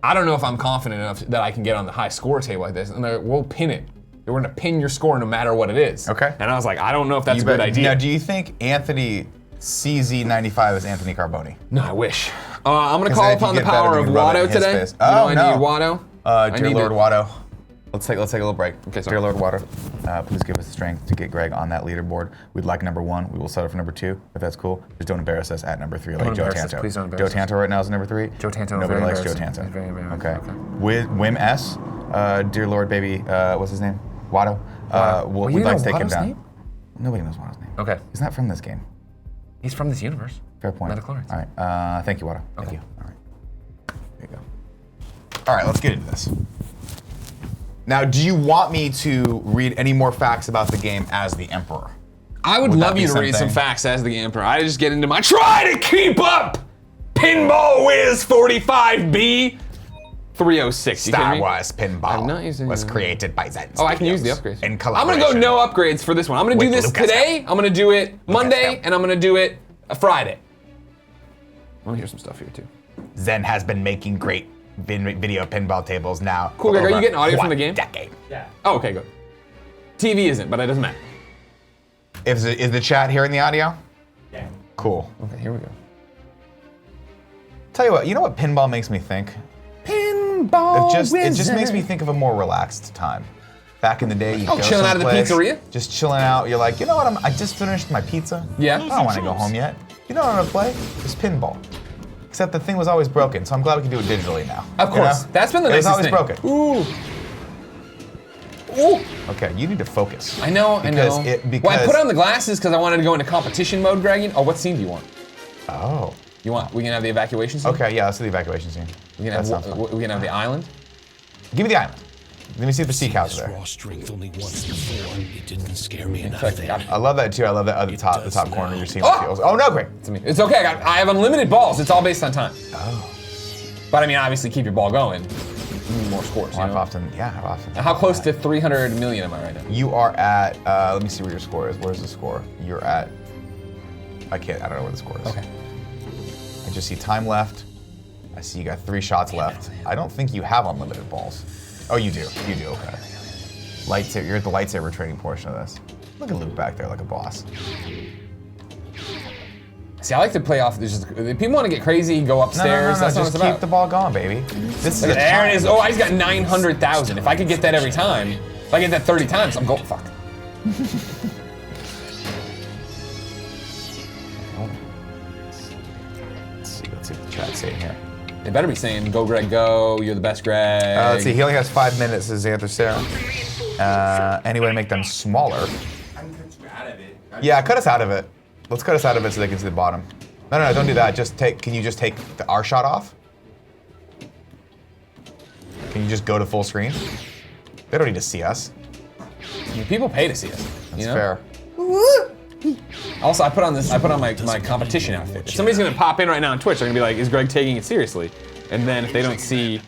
I don't know if I'm confident enough that I can get on the high score table like this, and they're like, we'll pin it. We're gonna pin your score no matter what it is. Okay. And I was like, I don't know if that's a good idea. Now, do you think Anthony CZ95 is Anthony Carboni? No, I wish. I'm gonna 'Cause call then if you upon the get better, power we of can rub it in Watto his today. face. You know Oh, I no. need Watto. I Dear need Lord to- Watto. Let's take a little break. Okay, sorry. Dear Lord Watto, please give us the strength to get Greg on that leaderboard. We'd like number 1. We will settle for number 2, if that's cool. Just don't embarrass us at number 3 like Joe embarrass us. Tanto. Please don't Joe embarrass us. Tanto right now is number 3. Joe Tanto, Nobody very likes Joe embarrassing. Tanto. He's very embarrassing. Okay. Okay. With Wim S, Dear Lord Baby, what's his name? Watto. Well, you We'd like know to take him Watto's down. name? Nobody knows Watto's name. Okay. He's not from this game. He's from this universe. Fair point. Metachlorians. All right. Thank you, Watto. Thank Okay. you. All right. There you go. All right, let's get into this. Now, do you want me to read any more facts about the game as the Emperor? I would Would that love be you to read some something? facts as the Emperor. I just get into my try to keep up. Pinball Whiz 45B 306. You kidding Star me? Wars Pinball I'm not using was it. created by Zen Oh, I can use the Studios upgrades. in I'm collaboration. gonna go no upgrades for this one. I'm gonna do with this Lucasfilm. today. I'm gonna do it Monday, Lucasfilm. and I'm gonna do it Friday. I want to hear some stuff here too. Zen has been making great video pinball tables now. Cool, for Greg, are you over getting audio from the 1 game? decade. Yeah. Oh, okay, good. TV isn't, but it doesn't matter. Is the chat hearing the audio? Yeah. Cool. Okay, here we go. Tell you what pinball makes me think? Pinball It just makes me think of a more relaxed time. Back in the day, you go chilling out at the someplace, pizzeria? Just chilling out. You're like, you know what? I just finished my pizza. Yeah. I don't want to go home yet. You know what I'm gonna play? Just pinball. Except the thing was always broken, so I'm glad we can do it digitally now. Of course. You know? That's been the It was nicest always thing. broken. Ooh. Ooh. Okay, you need to focus. I know, I know. Because Well, I put on the glasses because I wanted to go into competition mode, Greg. Oh, what scene do you want? Oh. We can have the evacuation scene? Okay, yeah, let's do the evacuation scene. We can That sounds fun. we can have the island. Give me the island. Let me see if the sea cows are there. Raw strength only once before. It didn't scare me enough. Perfect, got it. I love that too. I love that other top, the top corner you're seeing the seals. Oh no, great. It's me. It's okay. I have unlimited balls. It's all based on time. Oh. But I mean, obviously, keep your ball going. You need more scores. You How know? often? Yeah, how often? How close to 300 million am I right now? You are at, let me see where your score is. Where's the score? You're at, I don't know where the score is. Okay. I just see time left. I see you got 3 shots left. I don't think you have unlimited balls. Oh, you do. You do, okay. Lightsaber, you're at the lightsaber training portion of this. Look at Luke back there like a boss. See, I like to play off. If people want to get crazy, go upstairs. That's no, not just what it's keep the about. ball going, baby. This is a There it time. is. Oh, I just got 900,000. If I could get that every time, if I get that 30 times, I'm going. Fuck. Let's see what the chat's saying here. They better be saying, "Go, Greg, go! You're the best, Greg." Let's see, he only has 5 minutes, says Xanther Sarah. Any way to make them smaller? I can cut you out of it. Yeah, cut us out of it. Let's cut us out of it so they can see the bottom. No, don't do that. Can you just take our shot off? Can you just go to full screen? They don't need to see us. I mean, people pay to see us. That's you know? fair. Also, I put on my competition outfit. If somebody's gonna pop in right now on Twitch, they're gonna be like, "Is Greg taking it seriously?" And then if they don't see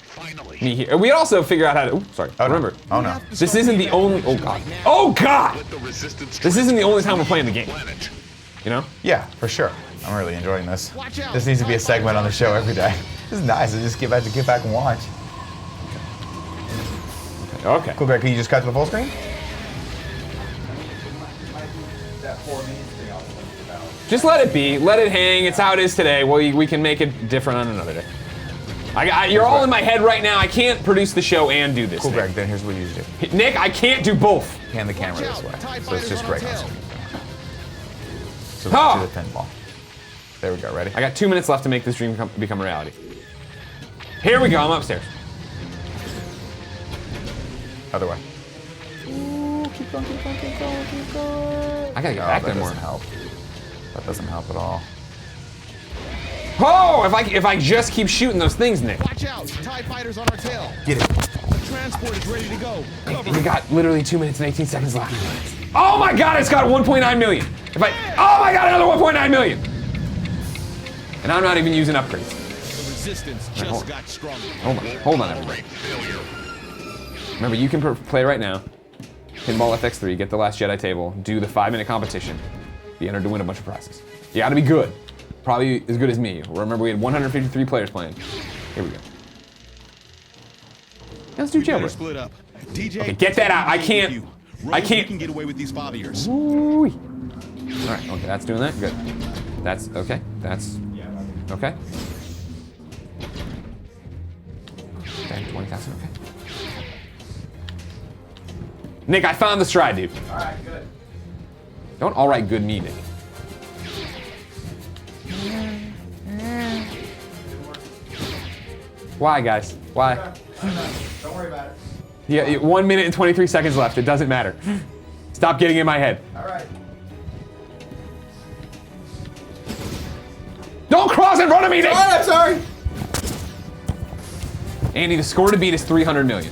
me here, we also figure out how to. Ooh, sorry. Remember, Oh no. this isn't the only. Oh god. Oh god. This isn't the only time we're playing the game. You know? Yeah, for sure. I'm really enjoying this. This needs to be a segment on the show every day. This is nice. I just get back and watch. Okay. Cool, Greg. Can you just cut to the full screen? Just let it be. Let it hang. It's how it is today. We can make it different on another day. You're all in my head right now. I can't produce the show and do this. Cool, thing. Greg. Then here's what you do. Nick, I can't do both. Hand the camera this way. So it's just Greg on screen. So Ha! to the pinball. There we go. Ready? I got 2 minutes left to make this dream become a reality. Here we go. I'm upstairs. Other way. I gotta get back there that more. doesn't help. That doesn't help at all. Oh, if I just keep shooting those things, Nick. Watch out! TIE fighters on our tail. Get it. The transport is ready to go. Cover. We got literally 2 minutes and 18 seconds left. Oh my god, it's got 1.9 million. Oh my god, another 1.9 million. And I'm not even using upgrades. resistance just got stronger. Hold on, everybody. Remember, you can play right now. Pinball FX3, get the last Jedi table, do the 5-minute competition, be entered to win a bunch of prizes. You gotta be good. Probably as good as me. Remember, we had 153 players playing. Here we go. Let's do jailbreak. Split up. DJ, Okay, get that out. I can't. I can't. You can get away with these 5 of yours. Ooh-wee. All right, okay, that's doing that. Good. That's okay. That's okay. Okay, 20,000. Okay. Nick, I found the stride, dude. All right, good. Don't all right, good me, Nick. Why, guys? Why? Don't worry about it. Yeah, 1 minute and 23 seconds left. It doesn't matter. Stop getting in my head. All right. Don't cross in front of me, Nick! I'm sorry. Andy, the score to beat is 300 million.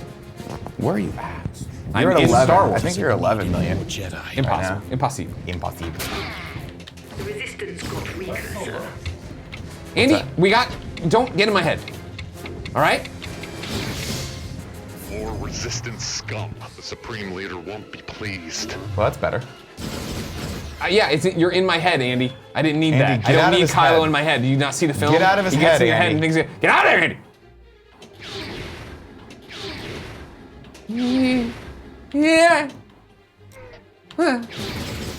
Where are you at? I'm You're at in 11. Star Wars. I think you're 11 million. Jedi. Impossible. Impossible. Impossible. The resistance got weaker, sir. Andy, we got. Don't get in my head. All right? More resistance scum. The Supreme Leader won't be pleased. Well, that's better. Yeah, you're in my head, Andy. I didn't need Andy, that. I get out don't of need his Kylo head. in my head. Do you not see the film? Get out of his He gets head, in your head and Andy. thinks, get out of there, Andy! Yeah.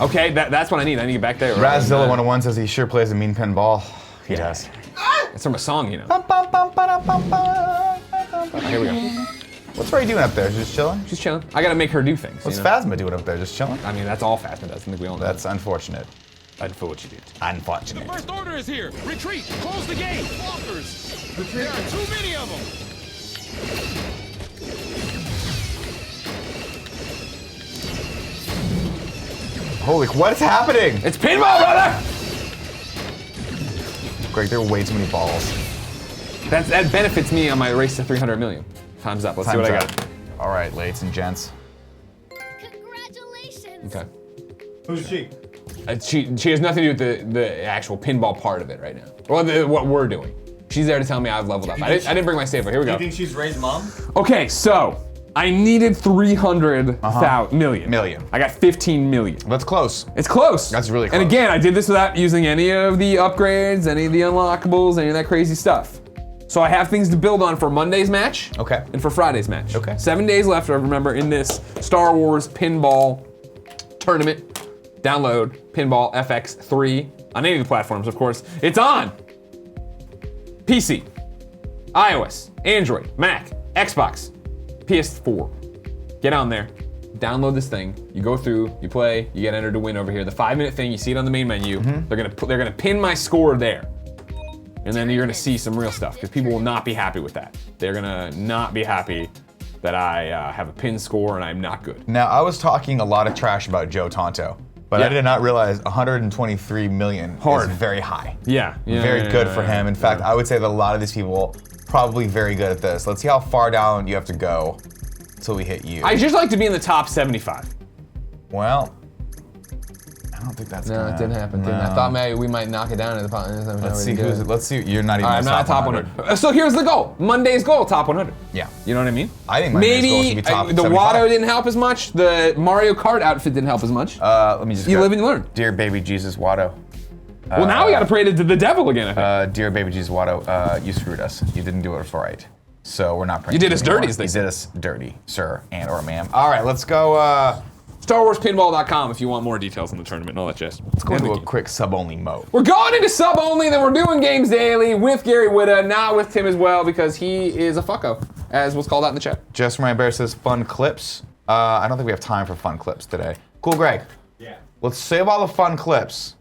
Okay, that's what I need. I need to get back there. Razzilla 101 says he sure plays a mean pen ball. He does. It's from a song, you know. Bum, bum, bum, ba-dum, bum, bum. Here we go. What's Ray doing up there? Just chilling? She's chilling. I gotta make her do things. What's you know? Phasma doing up there? Just chilling? I mean, that's all Phasma does. I think we all know. That's unfortunate. unfortunate. Unfortunate. First order is here. Retreat. Close the gate. Walkers. There are too many of them. Holy, what is happening? It's pinball, brother! Greg, there are way too many balls. That benefits me on my race to 300 million. Time's up. Let's see what I got. All right, ladies and gents. Congratulations. Okay. Who's she? She has nothing to do with the actual pinball part of it right now. Or what we're doing. She's there to tell me I've leveled up. I didn't bring my saver. Here we Do you go. think she's Ray's mom? Okay, so I needed 300 million. I got 15 million. That's close. It's close. That's really close. And again, I did this without using any of the upgrades, any of the unlockables, any of that crazy stuff. So I have things to build on for Monday's match. Okay. And for Friday's match. Okay. 7 days left, remember, in this Star Wars pinball tournament. Download Pinball FX3 on any of the platforms, of course. It's on PC, iOS, Android, Mac, Xbox, PS4. Get on there, download this thing. You go through, you play, you get entered to win over here. The 5-minute thing, you see it on the main menu. They're gonna pin my score there, and then you're gonna see some real stuff because people will not be happy with that. They're gonna not be happy that I have a pin score and I'm not good. Now, I was talking a lot of trash about Joe Tonto, but Yeah. I did not realize 123 million Hard. is very high. Yeah. Very good for him. In fact, I would say that a lot of these people probably very good at this. Let's see how far down you have to go until we hit you. I just like to be in the top 75. Well, I don't think that's No, gonna, it didn't happen. No. I thought maybe we might knock it down in the top. Let's see who's. Let's see. You're not even. I'm in the not top 100. So here's the goal. Monday's goal, top 100. Yeah. You know what I mean? I think Monday's goal should be top the 75. Watto didn't help as much. The Mario Kart outfit didn't help as much. Let me just. You go. live and you learn. Dear baby Jesus Watto. Well, now we got to pray to the devil again, I think. Dear baby Jesus Watto, you screwed us. You didn't do it right. So we're not praying. You did to us anymore. dirty, as they You say. did us dirty, sir and or ma'am. All right, let's go. StarWarsPinball.com if you want more details on the tournament and all that jazz. Let's go into a quick sub-only mode. We're going into sub only, then we're doing games daily with Gary Whitta, not with Tim as well, because he is a fucko, as was called out in the chat. Just Ryan Bear says fun clips. I don't think we have time for fun clips today. Cool, Greg. Yeah. Let's save all the fun clips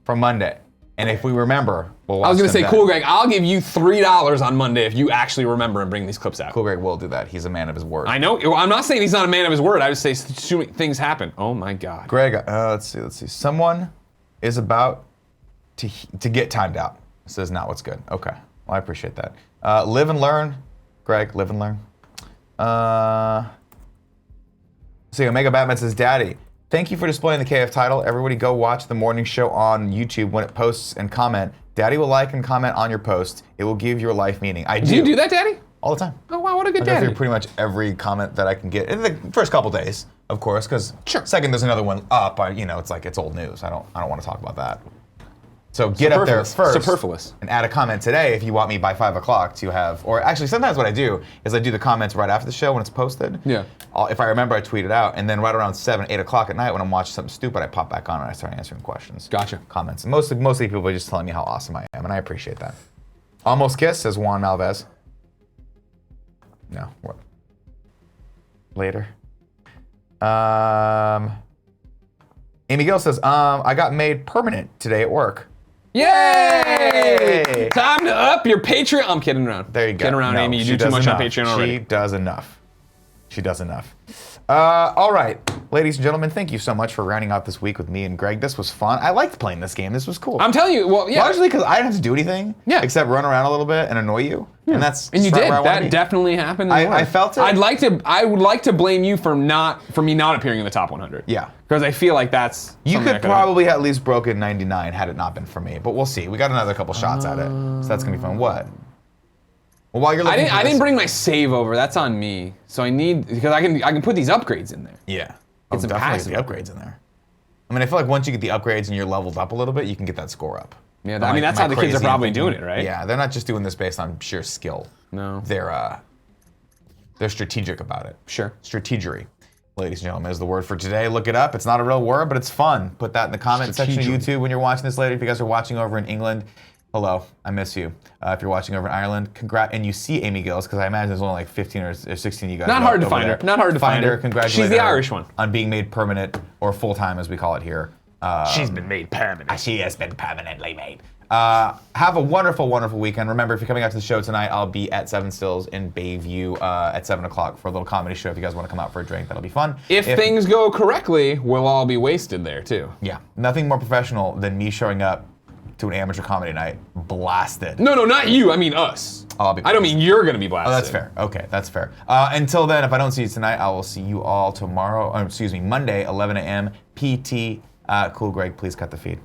for Monday. And if we remember, we'll watch I was going to them say, then. cool, Greg, I'll give you $3 on Monday if you actually remember and bring these clips out. Cool, Greg will do that. He's a man of his word. I know. Well, I'm not saying he's not a man of his word. I just say things happen. Oh my God. Greg, let's see. Someone is about to get timed out. This is not what's good. Okay. Well, I appreciate that. Live and learn. Greg, live and learn. See, Omega Batman says, Daddy, thank you for displaying the KF title. Everybody go watch the morning show on YouTube when it posts and comment. Daddy will like and comment on your post. It will give your life meaning. I do. Do you do that, Daddy? All the time. Oh wow, what a good I go daddy. through pretty much every comment that I can get in the first couple days, of course, because second there's another one up. It's old news. I don't want to talk about that. So get up there first. Superfluous. And add a comment today if you want me by 5 o'clock to have. Or actually, sometimes what I do is I do the comments right after the show when it's posted. Yeah. If I remember, I tweet it out, and then right around 7, 8 o'clock at night when I'm watching something stupid, I pop back on and I start answering questions. Gotcha. Comments. And mostly people are just telling me how awesome I am, and I appreciate that. Almost Kiss, says Juan Malvez. No. What? Later. Amy Gill says, I got made permanent today at work. Yay! Time to up your Patreon. I'm kidding around. There you go. Kidding around, No, Amy. You she do too does much on enough. Patreon already. She does enough. She does enough. All right, ladies and gentlemen, thank you so much for rounding out this week with me and Greg. This was fun. I liked playing this game. This was cool. I'm telling you, well, yeah. Largely because I didn't have to do anything except run around a little bit and annoy you. And that's And you right did. where I wanna That be. definitely happened. I felt it. I would like to blame you for me not appearing in the top 100. Yeah. Because I feel like that's You something could I could've- probably at least broken 99 had it not been for me, but we'll see. We got another couple shots at it, so that's gonna be fun. What? Well, while you're looking I didn't bring my save over. That's on me. So I need because I can put these upgrades in there. Yeah. Get some definitely passive get the upgrades in there. I mean, I feel like once you get the upgrades and you're leveled up a little bit, you can get that score up. Yeah, But I mean that's how the kids are crazy probably thinking- doing it, right? Yeah, they're not just doing this based on sheer skill. No. They're strategic about it. Sure. Strategery, ladies and gentlemen, is the word for today. Look it up. It's not a real word, but it's fun. Put that in the comment section of Strategery. YouTube when you're watching this later. If you guys are watching over in England, hello, I miss you. If you're watching over in Ireland, and you see Amy Gills, because I imagine there's only like 15 or 16 of you guys. Not hard to over find there. her. Not hard to find her. Congratulate She's the her Irish one. on being made permanent or full-time, as we call it here. She's been made permanent. She has been permanently made. Have a wonderful, wonderful weekend. Remember, if you're coming out to the show tonight, I'll be at Seven Stills in Bayview at 7 o'clock for a little comedy show. If you guys want to come out for a drink, that'll be fun. If things go correctly, we'll all be wasted there too. Yeah, nothing more professional than me showing up to an amateur comedy night blasted. No, not you. I mean us. I'll be I don't mean you're gonna be blasted. Oh, that's fair. Okay, that's fair. Until then, if I don't see you tonight, I will see you all tomorrow. Monday, 11 a.m. PT. Cool, Greg, please cut the feed.